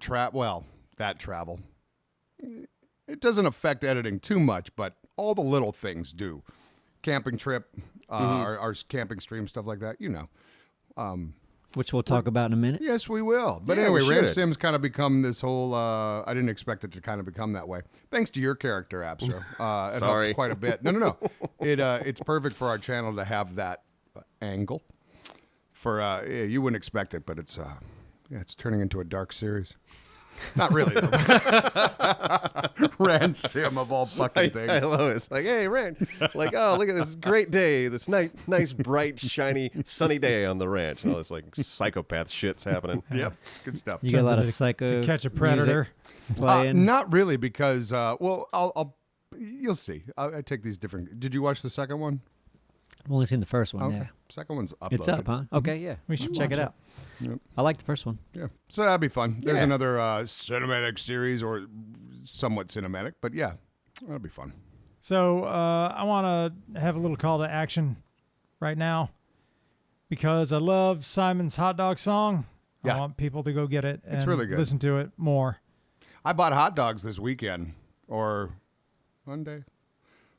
[SPEAKER 2] that travel, it doesn't affect editing too much, but all the little things do. Camping trip, our camping stream, stuff like that,
[SPEAKER 4] Which we'll talk about in a minute.
[SPEAKER 2] Yes, we will. But
[SPEAKER 3] Yeah,
[SPEAKER 2] anyway,
[SPEAKER 3] we
[SPEAKER 2] Ranch
[SPEAKER 3] should.
[SPEAKER 2] Sim's kind of become this whole. I didn't expect it to kind of become that way. Thanks to your character, Abstro. It
[SPEAKER 3] Sorry.
[SPEAKER 2] helped quite a bit. No. It's perfect for our channel to have that angle. You wouldn't expect it, but it's turning into a dark series. Not really. Ranch Sim of all fucking
[SPEAKER 3] I
[SPEAKER 2] things.
[SPEAKER 3] love it. It's like, hey, ranch. Like, oh, look at this great day. This nice, bright, shiny, sunny day on the ranch. And all this like psychopath shit's happening.
[SPEAKER 2] Yep, good stuff.
[SPEAKER 4] You got a lot of
[SPEAKER 1] To
[SPEAKER 4] psycho
[SPEAKER 1] catch a predator.
[SPEAKER 4] playing.
[SPEAKER 2] Not really, because you'll see. I take these different. Did you watch the second one?
[SPEAKER 4] I've only seen the first one.
[SPEAKER 2] Okay.
[SPEAKER 4] Yeah,
[SPEAKER 2] Second one's uploaded.
[SPEAKER 4] it's up, huh? Okay, yeah.
[SPEAKER 1] We should
[SPEAKER 4] check
[SPEAKER 1] watch
[SPEAKER 4] it
[SPEAKER 1] it.
[SPEAKER 4] out.
[SPEAKER 2] Yep.
[SPEAKER 4] I like the first one.
[SPEAKER 2] Yeah. So that'd be fun. There's
[SPEAKER 3] Yeah.
[SPEAKER 2] another cinematic series or somewhat cinematic, but yeah, that'll be fun.
[SPEAKER 1] So I want to have a little call to action right now because I love Simon's hot dog song.
[SPEAKER 2] Yeah.
[SPEAKER 1] I want people to go get it and
[SPEAKER 2] It's really good.
[SPEAKER 1] listen to it more.
[SPEAKER 2] I bought hot dogs this weekend or Monday,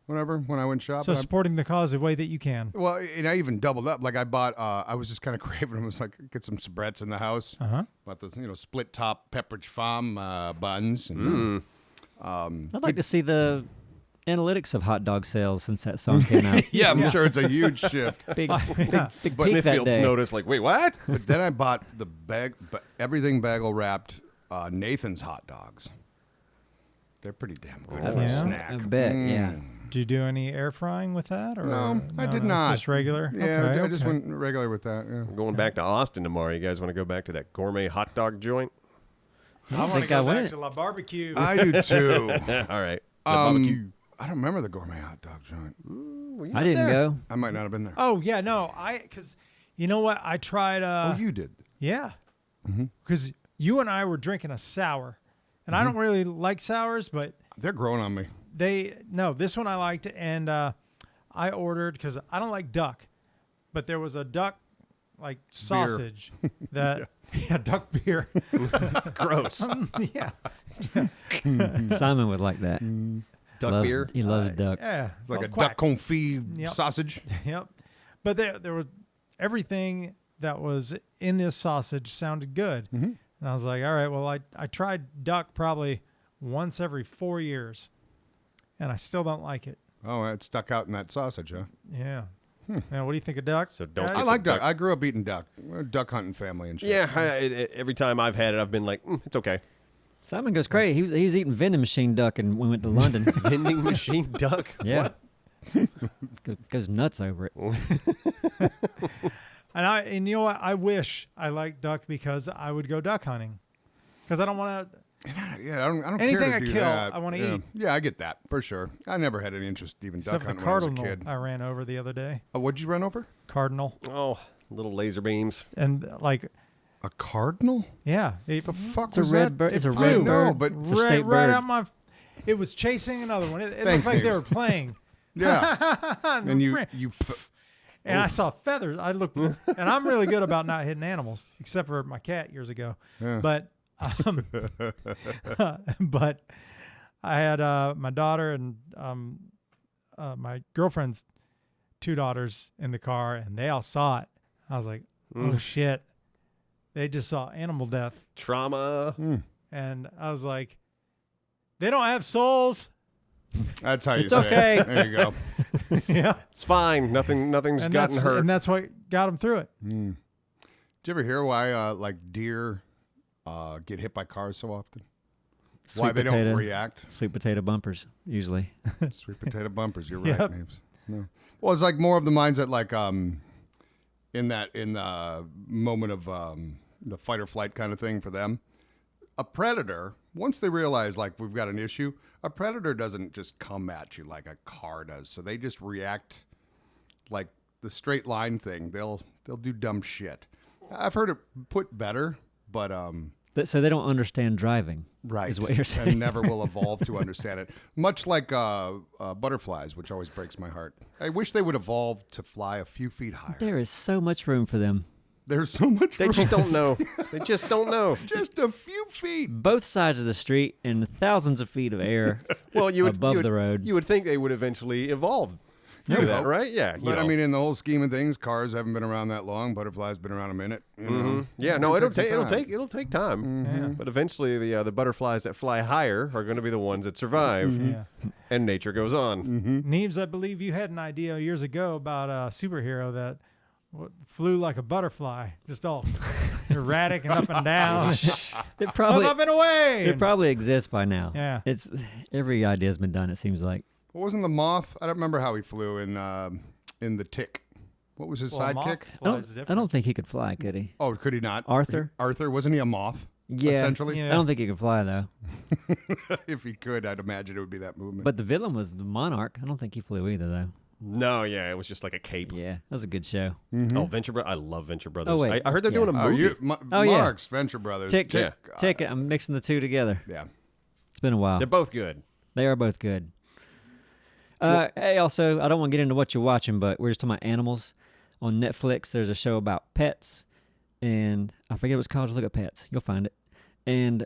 [SPEAKER 2] whatever, when I went shopping.
[SPEAKER 1] So supporting the cause the way that you can.
[SPEAKER 2] Well, and I even doubled up. Like I bought, I was just kind of craving them. It was like, get some soubrets in the house.
[SPEAKER 1] Uh-huh.
[SPEAKER 2] Bought the, split top Pepperidge Farm buns. And,
[SPEAKER 4] I'd like to see the analytics of hot dog sales since that song came out.
[SPEAKER 2] yeah, I'm sure it's a huge shift.
[SPEAKER 4] Big
[SPEAKER 1] Yeah.
[SPEAKER 4] peak that
[SPEAKER 3] Smithfield's
[SPEAKER 4] day.
[SPEAKER 3] noticed, like, wait, what?
[SPEAKER 2] But then I bought the everything bagel wrapped Nathan's hot dogs. They're pretty damn good for
[SPEAKER 1] Yeah.
[SPEAKER 2] a snack.
[SPEAKER 4] I bet, yeah.
[SPEAKER 1] Do you do any air frying with that? Or
[SPEAKER 2] No, I did
[SPEAKER 1] it's
[SPEAKER 2] not.
[SPEAKER 1] Just regular.
[SPEAKER 2] Yeah,
[SPEAKER 1] Okay,
[SPEAKER 2] I just
[SPEAKER 1] okay.
[SPEAKER 2] went regular with that. Yeah.
[SPEAKER 3] We're going back to Austin tomorrow. You guys want to go back to that gourmet hot dog joint?
[SPEAKER 4] I don't think I went.
[SPEAKER 1] La Barbecue.
[SPEAKER 2] I do too.
[SPEAKER 3] All right. The barbecue.
[SPEAKER 2] I don't remember the gourmet hot dog joint.
[SPEAKER 3] Were you
[SPEAKER 4] I
[SPEAKER 3] out
[SPEAKER 4] didn't
[SPEAKER 3] there?
[SPEAKER 4] go.
[SPEAKER 2] I might not have been there.
[SPEAKER 1] Oh yeah, no, because you know what? I tried.
[SPEAKER 2] Oh, you did.
[SPEAKER 1] Yeah.
[SPEAKER 2] Mm-hmm.
[SPEAKER 1] Because you and I were drinking a sour, and I don't really like sours, but
[SPEAKER 2] They're growing on me.
[SPEAKER 1] this one I liked, and I ordered because I don't like duck, but there was a duck like sausage that duck beer.
[SPEAKER 3] Gross.
[SPEAKER 1] Yeah.
[SPEAKER 4] Simon would like that.
[SPEAKER 3] Duck
[SPEAKER 4] Loves-
[SPEAKER 3] beer.
[SPEAKER 4] He loves duck.
[SPEAKER 1] Yeah.
[SPEAKER 2] It's like
[SPEAKER 1] well,
[SPEAKER 2] a
[SPEAKER 1] quack.
[SPEAKER 2] duck confit
[SPEAKER 1] Yep.
[SPEAKER 2] sausage.
[SPEAKER 1] Yep. But there was everything that was in this sausage sounded good.
[SPEAKER 2] Mm-hmm.
[SPEAKER 1] And I was like, all right, well, I tried duck probably once every 4 years, and I still don't like it.
[SPEAKER 2] Oh, it stuck out in that sausage, huh?
[SPEAKER 1] Yeah. Now, what do you think of duck?
[SPEAKER 3] So don't
[SPEAKER 1] guys?
[SPEAKER 3] get
[SPEAKER 2] I like duck.
[SPEAKER 3] duck.
[SPEAKER 2] I grew up eating duck. We're a duck hunting family and shit.
[SPEAKER 3] Yeah, every time I've had it, I've been like, it's okay.
[SPEAKER 4] Simon goes crazy. He was eating vending machine duck and we went to London.
[SPEAKER 3] Vending machine duck?
[SPEAKER 4] Yeah. Goes nuts over it.
[SPEAKER 1] And you know what? I wish I liked duck because I would go duck hunting. Because I don't want to.
[SPEAKER 2] Yeah, I don't
[SPEAKER 1] Anything
[SPEAKER 2] care to
[SPEAKER 1] I
[SPEAKER 2] do
[SPEAKER 1] kill,
[SPEAKER 2] that.
[SPEAKER 1] I wanna
[SPEAKER 2] yeah.
[SPEAKER 1] eat.
[SPEAKER 2] Yeah, I get that for sure. I never had any interest even duck
[SPEAKER 1] Except for the
[SPEAKER 2] hunting when I was a
[SPEAKER 1] cardinal
[SPEAKER 2] kid.
[SPEAKER 1] I ran over the other day.
[SPEAKER 2] What'd you run over?
[SPEAKER 1] Cardinal.
[SPEAKER 3] Oh, little laser beams.
[SPEAKER 1] And like,
[SPEAKER 2] A cardinal?
[SPEAKER 1] yeah.
[SPEAKER 2] The fuck
[SPEAKER 4] It's a
[SPEAKER 2] was
[SPEAKER 4] red
[SPEAKER 2] that?
[SPEAKER 4] bird. It's a
[SPEAKER 1] flew.
[SPEAKER 4] red
[SPEAKER 2] No,
[SPEAKER 4] bird.
[SPEAKER 2] but
[SPEAKER 4] It's a state
[SPEAKER 1] right
[SPEAKER 4] bird.
[SPEAKER 1] out my. It was chasing another one. It
[SPEAKER 2] Thanks,
[SPEAKER 1] looked like they
[SPEAKER 2] Neebs.
[SPEAKER 1] were playing.
[SPEAKER 2] Yeah. and you
[SPEAKER 1] And I saw feathers. I looked, and I'm really good about not hitting animals, except for my cat years ago.
[SPEAKER 2] Yeah.
[SPEAKER 1] But, but I had my daughter and my girlfriend's 2 daughters in the car, and they all saw it. I was like, oh shit! They just saw animal death,
[SPEAKER 3] Trauma.
[SPEAKER 1] and I was like, they don't have souls.
[SPEAKER 2] That's how you
[SPEAKER 4] It's
[SPEAKER 2] say
[SPEAKER 4] okay.
[SPEAKER 2] it. There you go.
[SPEAKER 1] Yeah,
[SPEAKER 3] It's fine. Nothing's
[SPEAKER 1] and
[SPEAKER 3] gotten hurt.
[SPEAKER 1] and that's what got them through it.
[SPEAKER 2] Did you ever hear why like deer get hit by cars so often? Why
[SPEAKER 4] Sweet
[SPEAKER 2] they
[SPEAKER 4] potato.
[SPEAKER 2] don't react?
[SPEAKER 4] Sweet potato bumpers, usually.
[SPEAKER 2] Sweet potato bumpers. You're right,
[SPEAKER 1] Yep.
[SPEAKER 2] Neebs. No. Well, it's like more of the mindset, like in the moment of the fight or flight kind of thing for them. A predator, once they realize like we've got an issue, a predator doesn't just come at you like a car does. So they just react like the straight line thing. They'll do dumb shit. I've heard it put better, but
[SPEAKER 4] So they don't understand driving.
[SPEAKER 2] right,
[SPEAKER 4] Is what you're saying.
[SPEAKER 2] and never will evolve to understand it. Much like butterflies, which always breaks my heart. I wish they would evolve to fly a few feet higher.
[SPEAKER 4] There is so much room for them.
[SPEAKER 2] There's so much
[SPEAKER 3] They
[SPEAKER 2] room.
[SPEAKER 3] just don't know. They just don't know.
[SPEAKER 2] Just a few feet.
[SPEAKER 4] Both sides of the street and thousands of feet of air
[SPEAKER 3] Well,
[SPEAKER 4] above the road.
[SPEAKER 3] You would think they would eventually evolve to that, right? Yeah.
[SPEAKER 2] But I mean, in the whole scheme of things, cars haven't been around that long. Butterflies been around a minute. You know?
[SPEAKER 3] yeah.
[SPEAKER 2] It's
[SPEAKER 3] No,
[SPEAKER 2] gonna
[SPEAKER 3] it'll
[SPEAKER 2] some
[SPEAKER 3] take
[SPEAKER 2] time.
[SPEAKER 3] it'll take time.
[SPEAKER 1] Yeah.
[SPEAKER 3] But eventually, the butterflies that fly higher are going to be the ones that survive,
[SPEAKER 1] Yeah.
[SPEAKER 3] and nature goes on.
[SPEAKER 1] Neebs, I believe you had an idea years ago about a superhero that flew like a butterfly, just all erratic and up and down,
[SPEAKER 4] It probably
[SPEAKER 1] up and away.
[SPEAKER 4] it probably exists by now.
[SPEAKER 1] Yeah.
[SPEAKER 4] It's every idea's been done. It seems like.
[SPEAKER 2] What wasn't the moth? I don't remember how he flew in the Tick. What was his
[SPEAKER 1] Well, a moth
[SPEAKER 2] sidekick?
[SPEAKER 1] flies different.
[SPEAKER 4] I don't think he could fly, could he?
[SPEAKER 2] Oh, could he not?
[SPEAKER 4] Arthur?
[SPEAKER 2] Arthur, wasn't he a moth?
[SPEAKER 4] Yeah.
[SPEAKER 2] Essentially?
[SPEAKER 1] Yeah.
[SPEAKER 4] I don't think he could fly though.
[SPEAKER 2] If he could, I'd imagine it would be that movement.
[SPEAKER 4] But the villain was the monarch. I don't think he flew either though.
[SPEAKER 3] No, yeah, it was just like a cape.
[SPEAKER 4] Yeah, that was a good show.
[SPEAKER 3] Oh, Venture Brothers. I love Venture Brothers.
[SPEAKER 4] Oh, wait.
[SPEAKER 3] I heard they're
[SPEAKER 4] Yeah.
[SPEAKER 3] doing a
[SPEAKER 2] oh,
[SPEAKER 3] movie.
[SPEAKER 4] Oh, yeah.
[SPEAKER 2] Marx, Venture Brothers.
[SPEAKER 4] Tick,
[SPEAKER 3] Yeah.
[SPEAKER 4] Ticket. I'm mixing the two together.
[SPEAKER 2] Yeah.
[SPEAKER 4] It's been a while.
[SPEAKER 3] They're both good.
[SPEAKER 4] They are both good. Hey, also, I don't want to get into what you're watching, but we're just talking about animals. On Netflix, there's a show about pets, and I forget what it's called. Just look at pets. You'll find it. And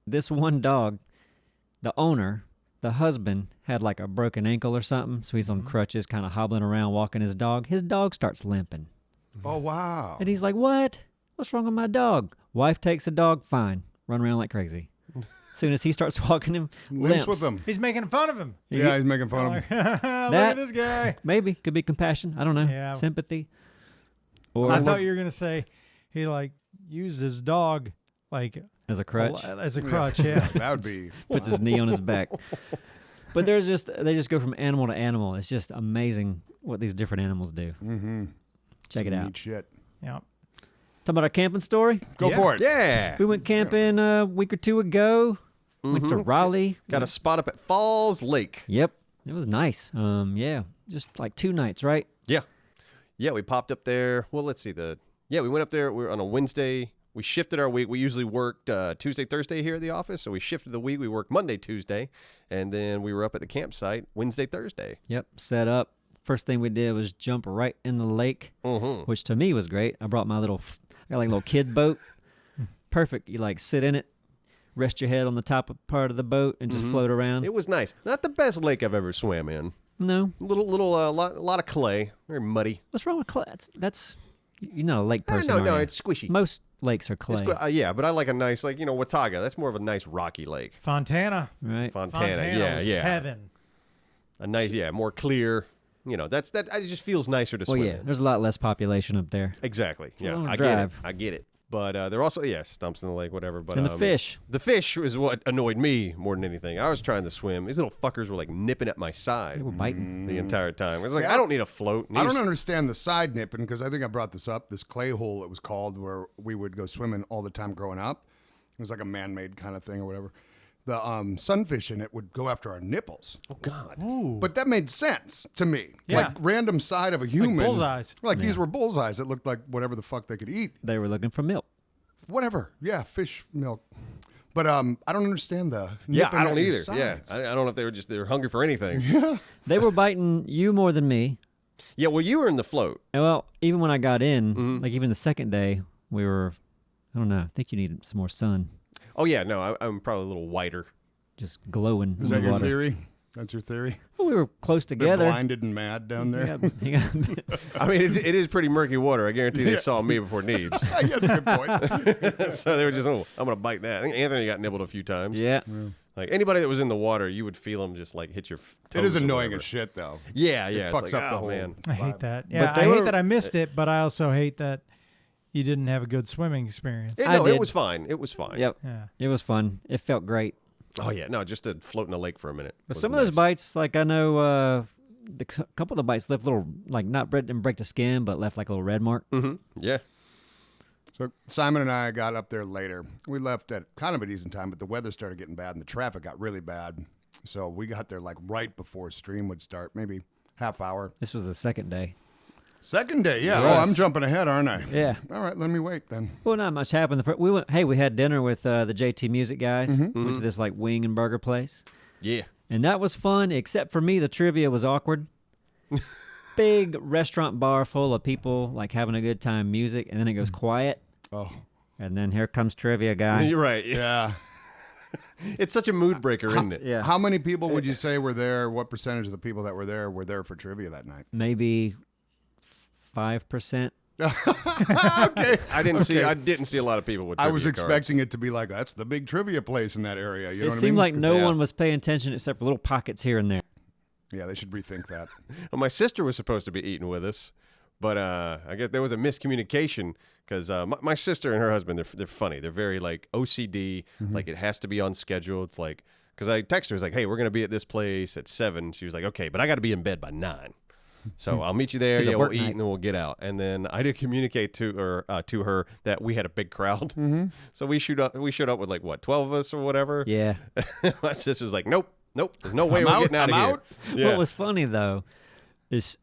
[SPEAKER 4] this one dog, the owner, the husband, had like a broken ankle or something, so he's on crutches, kind of hobbling around, walking his dog. His dog starts limping.
[SPEAKER 2] Oh, wow.
[SPEAKER 4] And he's like, "What? What's wrong with my dog?" Wife takes the dog, fine. Run around like crazy. As soon as he starts walking him,
[SPEAKER 2] Limps with them.
[SPEAKER 1] He's making fun of him.
[SPEAKER 2] Yeah, he's making fun of him.
[SPEAKER 1] Look
[SPEAKER 4] That-
[SPEAKER 1] at this guy.
[SPEAKER 4] Maybe. Could be compassion. I don't know.
[SPEAKER 1] Yeah.
[SPEAKER 4] Sympathy. Or
[SPEAKER 1] I thought you were gonna say he like used his dog like
[SPEAKER 4] as a crutch.
[SPEAKER 1] as a crutch. Yeah.
[SPEAKER 2] That would be.
[SPEAKER 4] Puts his knee on his back. But they just go from animal to animal. It's just amazing what these different animals do.
[SPEAKER 2] Mm-hmm.
[SPEAKER 4] Check it out.
[SPEAKER 2] Neat shit.
[SPEAKER 1] Yeah.
[SPEAKER 4] Talking about our camping story.
[SPEAKER 2] Go
[SPEAKER 1] Yeah.
[SPEAKER 2] for it.
[SPEAKER 3] Yeah.
[SPEAKER 4] We went camping a week or two ago. Went to Raleigh.
[SPEAKER 3] Got a spot up at Falls Lake.
[SPEAKER 4] Yep. It was nice. Yeah. Just like 2 nights, right?
[SPEAKER 3] Yeah. Yeah, we popped up there. Well, let's see. We went up there. We were on a Wednesday. We shifted our week. We usually worked Tuesday, Thursday here at the office. So we shifted the week. We worked Monday, Tuesday. And then we were up at the campsite Wednesday, Thursday.
[SPEAKER 4] Yep. Set up. First thing we did was jump right in the lake, which to me was great. I brought my I got like a little kid boat. Perfect. You like sit in it, rest your head on the top of part of the boat, and just float around.
[SPEAKER 3] It was nice. Not the best lake I've ever swam in.
[SPEAKER 4] No.
[SPEAKER 3] Lot of clay. Very muddy.
[SPEAKER 4] What's wrong with clay? That's you're not a lake person.
[SPEAKER 3] No,
[SPEAKER 4] are you?
[SPEAKER 3] it's squishy.
[SPEAKER 4] Most lakes are clay,
[SPEAKER 3] Yeah, but I like a nice, Watauga. That's more of a nice rocky lake.
[SPEAKER 1] Fontana.
[SPEAKER 4] right?
[SPEAKER 3] Fontana.
[SPEAKER 1] Fontana was
[SPEAKER 3] Yeah.
[SPEAKER 1] heaven.
[SPEAKER 3] A nice, more clear. It just feels nicer to
[SPEAKER 4] Well,
[SPEAKER 3] swim
[SPEAKER 4] yeah.
[SPEAKER 3] in.
[SPEAKER 4] There's a lot less population up there.
[SPEAKER 3] Exactly.
[SPEAKER 4] a
[SPEAKER 3] Yeah,
[SPEAKER 4] long
[SPEAKER 3] I
[SPEAKER 4] drive.
[SPEAKER 3] get it. But they're also, stumps in the lake, whatever. But
[SPEAKER 4] And the fish.
[SPEAKER 3] The fish is what annoyed me more than anything. I was trying to swim. These little fuckers were like nipping at my side
[SPEAKER 4] They were biting.
[SPEAKER 3] the entire time. I was like,
[SPEAKER 2] See,
[SPEAKER 3] I don't need a float.
[SPEAKER 2] I don't understand the side nipping because I think I brought this up. This clay hole, it was called, where we would go swimming all the time growing up. It was like a man-made kind of thing or whatever. The sunfish in it would go after our nipples.
[SPEAKER 3] Oh God.
[SPEAKER 1] Ooh.
[SPEAKER 2] But that made sense to me.
[SPEAKER 1] Yeah.
[SPEAKER 2] Like random side of a human.
[SPEAKER 1] bullseyes.
[SPEAKER 2] Like these were bullseyes. It looked like whatever the fuck they could eat.
[SPEAKER 4] They were looking for milk.
[SPEAKER 2] Whatever. Yeah, fish milk. But I don't understand the
[SPEAKER 3] Yeah,
[SPEAKER 2] nipping
[SPEAKER 3] I
[SPEAKER 2] at
[SPEAKER 3] don't
[SPEAKER 2] your
[SPEAKER 3] either. Yeah,
[SPEAKER 2] sides.
[SPEAKER 3] I don't know if they were hungry for anything.
[SPEAKER 4] They were biting you more than me.
[SPEAKER 3] Yeah, well, you were in the float.
[SPEAKER 4] And well, even when I got in,
[SPEAKER 3] Mhm.
[SPEAKER 4] like even the second day, we were, I don't know, I think you needed some more sun.
[SPEAKER 3] Oh yeah, no, I'm probably a little whiter.
[SPEAKER 4] Just glowing.
[SPEAKER 2] Is
[SPEAKER 4] in
[SPEAKER 2] that
[SPEAKER 4] the
[SPEAKER 2] your
[SPEAKER 4] water.
[SPEAKER 2] theory? That's your theory?
[SPEAKER 4] Well, we were close
[SPEAKER 2] They're
[SPEAKER 4] together.
[SPEAKER 2] blinded and mad down there?
[SPEAKER 3] I mean, it is pretty murky water. I guarantee they saw me before Neebs.
[SPEAKER 2] Yeah, that's a good point.
[SPEAKER 3] So they were just, I'm gonna bite that. I think Anthony got nibbled a few times.
[SPEAKER 4] Yeah.
[SPEAKER 3] Like anybody that was in the water, you would feel them just like hit your toes.
[SPEAKER 2] It is
[SPEAKER 3] or
[SPEAKER 2] annoying
[SPEAKER 3] whatever.
[SPEAKER 2] as shit, though.
[SPEAKER 3] Yeah, yeah.
[SPEAKER 2] fucks
[SPEAKER 3] it's like,
[SPEAKER 2] up the
[SPEAKER 3] oh,
[SPEAKER 2] whole-
[SPEAKER 3] man.
[SPEAKER 1] I hate that. Yeah,
[SPEAKER 4] they
[SPEAKER 1] I
[SPEAKER 4] were-
[SPEAKER 1] hate that I missed it, but I also hate that you didn't have a good swimming experience.
[SPEAKER 3] Yeah,
[SPEAKER 4] I
[SPEAKER 3] no, it
[SPEAKER 4] did.
[SPEAKER 3] was fine. It was fine.
[SPEAKER 4] Yep.
[SPEAKER 1] Yeah.
[SPEAKER 4] It was fun. It felt great.
[SPEAKER 3] Oh yeah, no, just to float in a lake for a minute.
[SPEAKER 4] But
[SPEAKER 3] was
[SPEAKER 4] some of those
[SPEAKER 3] nice.
[SPEAKER 4] bites, like I know the couple of the bites left little, like didn't break the skin, but left like a little red mark.
[SPEAKER 3] Mhm. Yeah.
[SPEAKER 2] So Simon and I got up there later. We left at kind of a decent time, but the weather started getting bad and the traffic got really bad. So we got there like right before stream would start, maybe half hour.
[SPEAKER 4] This was the second day.
[SPEAKER 2] Second day, yeah.
[SPEAKER 4] Yes.
[SPEAKER 2] Oh, I'm jumping ahead, aren't I?
[SPEAKER 4] Yeah.
[SPEAKER 2] All right, let me wait then.
[SPEAKER 4] Well, not much happened. We went. Hey, we had dinner with the JT Music guys. Went to this like wing and burger place,
[SPEAKER 3] Yeah.
[SPEAKER 4] and that was fun. Except for me, the trivia was awkward. Big restaurant bar full of people like having a good time, music, and then it goes quiet,
[SPEAKER 2] Oh,
[SPEAKER 4] and then here comes trivia guy.
[SPEAKER 3] You're right. Yeah.
[SPEAKER 2] yeah.
[SPEAKER 3] It's such a mood breaker, isn't it?
[SPEAKER 4] Yeah,
[SPEAKER 2] How many people would you say were there? What percentage of the people that were there for trivia that night?
[SPEAKER 4] maybe 5%.
[SPEAKER 2] Okay.
[SPEAKER 3] I didn't see a lot of people with
[SPEAKER 2] I
[SPEAKER 3] trivia
[SPEAKER 2] was
[SPEAKER 3] cards.
[SPEAKER 2] expecting it to be like, that's the big trivia place in that area. You know
[SPEAKER 4] It
[SPEAKER 2] what I
[SPEAKER 4] seemed
[SPEAKER 2] mean?
[SPEAKER 4] like no
[SPEAKER 3] Yeah.
[SPEAKER 4] one was paying attention except for little pockets here and there.
[SPEAKER 2] Yeah, they should rethink that.
[SPEAKER 3] Well, my sister was supposed to be eating with us, but I guess there was a miscommunication because my sister and her husband, they're funny. They're very like OCD, like it has to be on schedule. It's like, because I texted her, I was like, hey, we're going to be at this place at 7. She was like, okay, but I got to be in bed by 9. So I'll meet you there.
[SPEAKER 4] It's a
[SPEAKER 3] Yeah, we'll
[SPEAKER 4] work
[SPEAKER 3] eat
[SPEAKER 4] night.
[SPEAKER 3] and then we'll get out. And then I did communicate to her that we had a big crowd. So we showed up with like what 12 of us or whatever.
[SPEAKER 4] Yeah.
[SPEAKER 3] My sister was like, nope, there's no way
[SPEAKER 2] I'm
[SPEAKER 3] we're
[SPEAKER 2] out,
[SPEAKER 3] getting out
[SPEAKER 2] I'm
[SPEAKER 3] of
[SPEAKER 2] out.
[SPEAKER 3] here. Yeah.
[SPEAKER 4] What was funny though is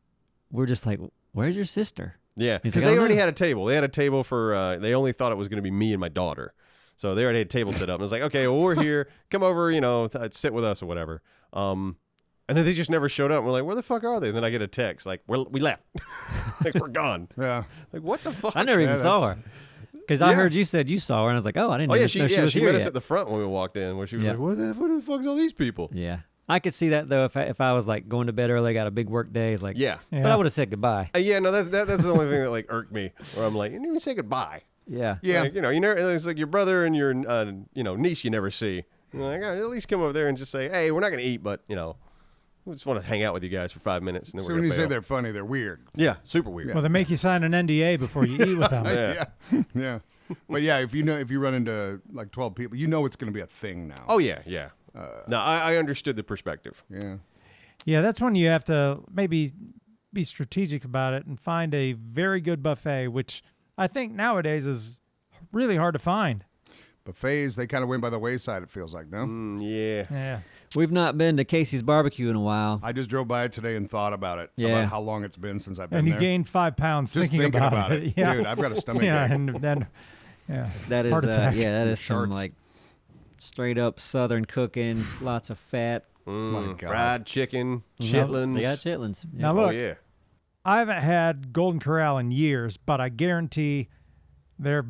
[SPEAKER 4] we're just like, where's your sister?
[SPEAKER 3] Yeah,
[SPEAKER 4] He's
[SPEAKER 3] because
[SPEAKER 4] like,
[SPEAKER 3] they
[SPEAKER 4] "I don't
[SPEAKER 3] already
[SPEAKER 4] know."
[SPEAKER 3] had a table. They had a table for. They only thought it was going to be me and my daughter, so they already had a table set up. And I was like, okay, well we're here. Come over, sit with us or whatever. And then they just never showed up. And we're like, where the fuck are they? And then I get a text like, we left, like we're gone.
[SPEAKER 2] Yeah.
[SPEAKER 3] Like what the fuck?
[SPEAKER 4] I never even
[SPEAKER 2] Yeah,
[SPEAKER 4] saw her.
[SPEAKER 2] that's-
[SPEAKER 4] Because I
[SPEAKER 3] Yeah.
[SPEAKER 4] heard you said you saw her, and I was like, oh, I didn't
[SPEAKER 3] Oh
[SPEAKER 4] even
[SPEAKER 3] yeah,
[SPEAKER 4] know she was
[SPEAKER 3] she
[SPEAKER 4] here
[SPEAKER 3] met us
[SPEAKER 4] yet.
[SPEAKER 3] at the front when we walked in, where she was
[SPEAKER 4] Yeah.
[SPEAKER 3] like, what the fuck's all these people?
[SPEAKER 4] Yeah. I could see that, though, if I was, like, going to bed early, got a big work day. It's like,
[SPEAKER 3] Yeah.
[SPEAKER 1] Yeah.
[SPEAKER 4] But I would have said goodbye.
[SPEAKER 3] Yeah, no, that's the only thing that like irked me. Where I'm like, you didn't even say goodbye.
[SPEAKER 4] Yeah.
[SPEAKER 2] Yeah.
[SPEAKER 3] Like, you never. It's like your brother and your niece you never see. You're like, at least come over there and just say, hey, we're not gonna eat, but we just want to hang out with you guys for 5 minutes. And then
[SPEAKER 2] So
[SPEAKER 3] we're
[SPEAKER 2] when you
[SPEAKER 3] gonna
[SPEAKER 2] say bail. they're funny, they're weird.
[SPEAKER 3] Yeah, super weird.
[SPEAKER 1] Well, they make you sign an NDA before you eat with them.
[SPEAKER 3] Yeah.
[SPEAKER 2] Yeah. But yeah, if you run into like 12 people, it's going to be a thing now.
[SPEAKER 3] Oh yeah, yeah. No, I understood the perspective.
[SPEAKER 2] Yeah.
[SPEAKER 1] Yeah, that's when you have to maybe be strategic about it and find a very good buffet, which I think nowadays is really hard to find.
[SPEAKER 2] Buffets, they kind of went by the wayside, it feels like, no?
[SPEAKER 3] Yeah.
[SPEAKER 1] Yeah.
[SPEAKER 4] We've not been to Casey's Barbecue in a while.
[SPEAKER 2] I just drove by it today and thought about it.
[SPEAKER 4] Yeah.
[SPEAKER 2] About how long it's been since I've been
[SPEAKER 1] And you
[SPEAKER 2] there.
[SPEAKER 1] gained 5 pounds
[SPEAKER 2] Just
[SPEAKER 1] thinking about it. Yeah.
[SPEAKER 2] Dude, I've got a stomach
[SPEAKER 1] yeah,
[SPEAKER 2] ache.
[SPEAKER 1] and then
[SPEAKER 4] That is,
[SPEAKER 1] heart attack.
[SPEAKER 4] that is some,
[SPEAKER 2] Sharts.
[SPEAKER 4] like, straight up Southern cooking, lots of fat.
[SPEAKER 2] My God.
[SPEAKER 3] Fried chicken, chitlins.
[SPEAKER 4] They got chitlins. Yeah.
[SPEAKER 1] Now look,
[SPEAKER 3] Oh yeah.
[SPEAKER 1] I haven't had Golden Corral in years, but I guarantee their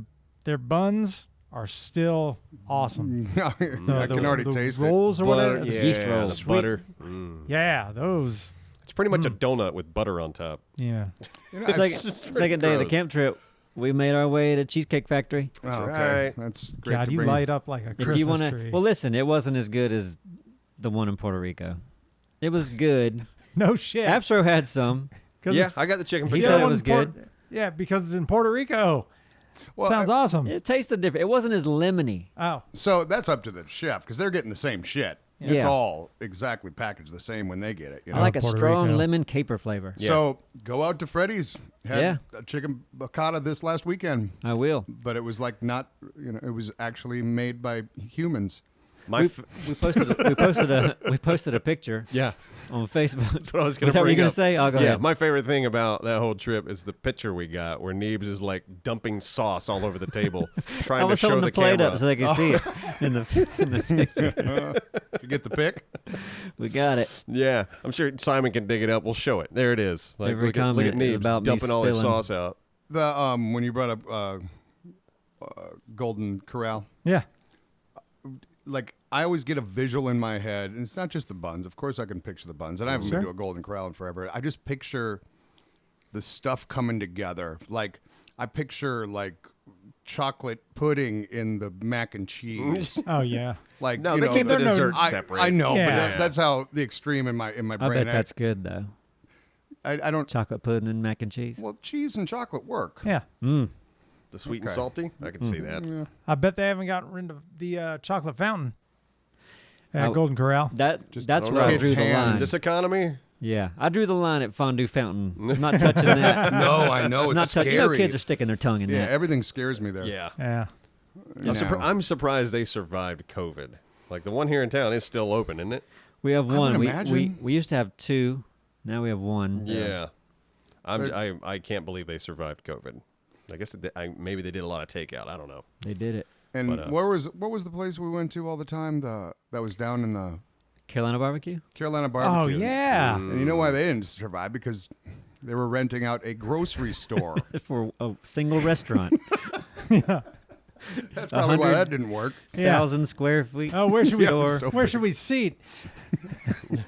[SPEAKER 1] buns are still awesome.
[SPEAKER 2] I can already
[SPEAKER 1] the
[SPEAKER 2] taste it.
[SPEAKER 1] rolls or
[SPEAKER 3] Butter,
[SPEAKER 1] whatever.
[SPEAKER 3] yeah,
[SPEAKER 4] yeast rolls.
[SPEAKER 3] the
[SPEAKER 1] Sweet.
[SPEAKER 3] butter.
[SPEAKER 1] Yeah, those.
[SPEAKER 3] It's pretty much a donut with butter on top.
[SPEAKER 1] Yeah.
[SPEAKER 2] It's
[SPEAKER 4] Second day of the
[SPEAKER 3] gross.
[SPEAKER 4] camp trip, we made our way to Cheesecake Factory.
[SPEAKER 2] Oh,
[SPEAKER 3] That's
[SPEAKER 2] okay.
[SPEAKER 3] right.
[SPEAKER 2] That's great
[SPEAKER 1] God,
[SPEAKER 2] to
[SPEAKER 1] you
[SPEAKER 2] bring.
[SPEAKER 1] light up like a
[SPEAKER 4] If
[SPEAKER 1] Christmas
[SPEAKER 4] you want
[SPEAKER 1] tree.
[SPEAKER 4] to, well, listen, it wasn't as good as the one in Puerto Rico. It was good.
[SPEAKER 1] no shit.
[SPEAKER 4] Absro had some.
[SPEAKER 1] 'Cause
[SPEAKER 3] Yeah,
[SPEAKER 1] it's-
[SPEAKER 3] I got the chicken.
[SPEAKER 4] He
[SPEAKER 1] the
[SPEAKER 3] pretty
[SPEAKER 4] said
[SPEAKER 1] other
[SPEAKER 4] it
[SPEAKER 1] one's
[SPEAKER 4] was good.
[SPEAKER 1] Yeah, because it's in Puerto Rico.
[SPEAKER 2] Well,
[SPEAKER 1] Sounds awesome.
[SPEAKER 4] It tasted different. It wasn't as lemony.
[SPEAKER 1] Oh,
[SPEAKER 2] So that's up to the chef because they're getting the same shit. It's
[SPEAKER 4] Yeah.
[SPEAKER 2] all exactly packaged the same when they get it. You know?
[SPEAKER 4] I like a
[SPEAKER 1] Puerto
[SPEAKER 4] strong
[SPEAKER 1] Rico.
[SPEAKER 4] lemon caper flavor.
[SPEAKER 2] So go out to Freddy's. Had
[SPEAKER 4] Yeah.
[SPEAKER 2] a chicken piccata this last weekend,
[SPEAKER 4] I will.
[SPEAKER 2] but it was like not, it was actually made by humans.
[SPEAKER 3] My
[SPEAKER 4] We posted a picture
[SPEAKER 3] yeah.
[SPEAKER 4] on Facebook.
[SPEAKER 3] That's what I was going
[SPEAKER 4] Was
[SPEAKER 3] to
[SPEAKER 4] that what
[SPEAKER 3] bring
[SPEAKER 4] you're gonna
[SPEAKER 3] up.
[SPEAKER 4] say? I'll go
[SPEAKER 3] yeah,
[SPEAKER 4] ahead.
[SPEAKER 3] my favorite thing about that whole trip is the picture we got where Neebs is like dumping sauce all over the table,
[SPEAKER 4] I
[SPEAKER 3] trying to
[SPEAKER 4] was
[SPEAKER 3] show
[SPEAKER 4] holding
[SPEAKER 3] the
[SPEAKER 4] the plate
[SPEAKER 3] camera.
[SPEAKER 4] up so they could see it in the picture.
[SPEAKER 2] You get the pick?
[SPEAKER 4] We got it.
[SPEAKER 3] Yeah, I'm sure Simon can dig it up. We'll show it. There it is. Like,
[SPEAKER 4] Every
[SPEAKER 3] look at
[SPEAKER 4] comment is
[SPEAKER 3] Neebs
[SPEAKER 4] about me
[SPEAKER 3] dumping all his
[SPEAKER 4] spilling.
[SPEAKER 3] sauce out.
[SPEAKER 2] The when you brought up Golden Corral,
[SPEAKER 1] yeah.
[SPEAKER 2] like I always get a visual in my head, and it's not just the buns. Of course, I can picture the buns, and I haven't been to a Golden Corral in forever. I just picture the stuff coming together. Like I picture like chocolate pudding in the mac and cheese.
[SPEAKER 1] Oh yeah.
[SPEAKER 2] Like
[SPEAKER 3] No,
[SPEAKER 2] you
[SPEAKER 3] they
[SPEAKER 2] know,
[SPEAKER 3] keep the
[SPEAKER 1] they're no-
[SPEAKER 3] dessert
[SPEAKER 2] I,
[SPEAKER 3] separate.
[SPEAKER 2] I know,
[SPEAKER 1] Yeah.
[SPEAKER 2] but that's how the extreme in my
[SPEAKER 4] I
[SPEAKER 2] brain.
[SPEAKER 4] bet that's good though.
[SPEAKER 2] I don't.
[SPEAKER 4] Chocolate pudding and mac and cheese.
[SPEAKER 2] Well, cheese and chocolate work.
[SPEAKER 1] Yeah.
[SPEAKER 4] Mm.
[SPEAKER 3] The sweet and
[SPEAKER 2] Okay.
[SPEAKER 3] salty. I can see that.
[SPEAKER 2] Yeah.
[SPEAKER 1] I bet they haven't gotten rid of the chocolate fountain at
[SPEAKER 4] Oh.
[SPEAKER 1] Golden Corral.
[SPEAKER 4] That's
[SPEAKER 2] don't
[SPEAKER 4] where I
[SPEAKER 2] know.
[SPEAKER 4] drew the
[SPEAKER 2] Kids'
[SPEAKER 4] line.
[SPEAKER 2] hands.
[SPEAKER 3] This economy.
[SPEAKER 4] Yeah, I drew the line at fondue fountain. I'm not touching that.
[SPEAKER 2] No, I know
[SPEAKER 4] I'm
[SPEAKER 2] it's
[SPEAKER 4] not touching.
[SPEAKER 2] scary.
[SPEAKER 4] You know, kids are sticking their tongue in
[SPEAKER 2] Yeah,
[SPEAKER 4] that.
[SPEAKER 2] everything scares me there.
[SPEAKER 3] Yeah.
[SPEAKER 1] Yeah.
[SPEAKER 2] Now.
[SPEAKER 3] I'm surprised they survived COVID. Like the one here in town is still open, isn't it?
[SPEAKER 4] We have
[SPEAKER 2] I
[SPEAKER 4] one.
[SPEAKER 2] would
[SPEAKER 4] We
[SPEAKER 2] imagine.
[SPEAKER 4] used to have two. Now we have one.
[SPEAKER 3] Yeah. I can't believe they survived COVID. I guess maybe they did a lot of takeout. I don't know.
[SPEAKER 4] They did it.
[SPEAKER 2] And
[SPEAKER 3] But,
[SPEAKER 2] what was the place we went to all the time? That was down in the
[SPEAKER 4] Carolina barbecue.
[SPEAKER 2] Carolina
[SPEAKER 1] Oh
[SPEAKER 2] barbecue.
[SPEAKER 1] yeah.
[SPEAKER 2] And you know why they didn't survive? Because they were renting out a grocery store.
[SPEAKER 4] For a single restaurant.
[SPEAKER 2] That's probably why
[SPEAKER 4] 100
[SPEAKER 2] that didn't work.
[SPEAKER 1] Yeah.
[SPEAKER 4] 1,000 square feet.
[SPEAKER 1] Oh, where should we
[SPEAKER 2] Yeah, so
[SPEAKER 1] where
[SPEAKER 2] big.
[SPEAKER 1] should we seat?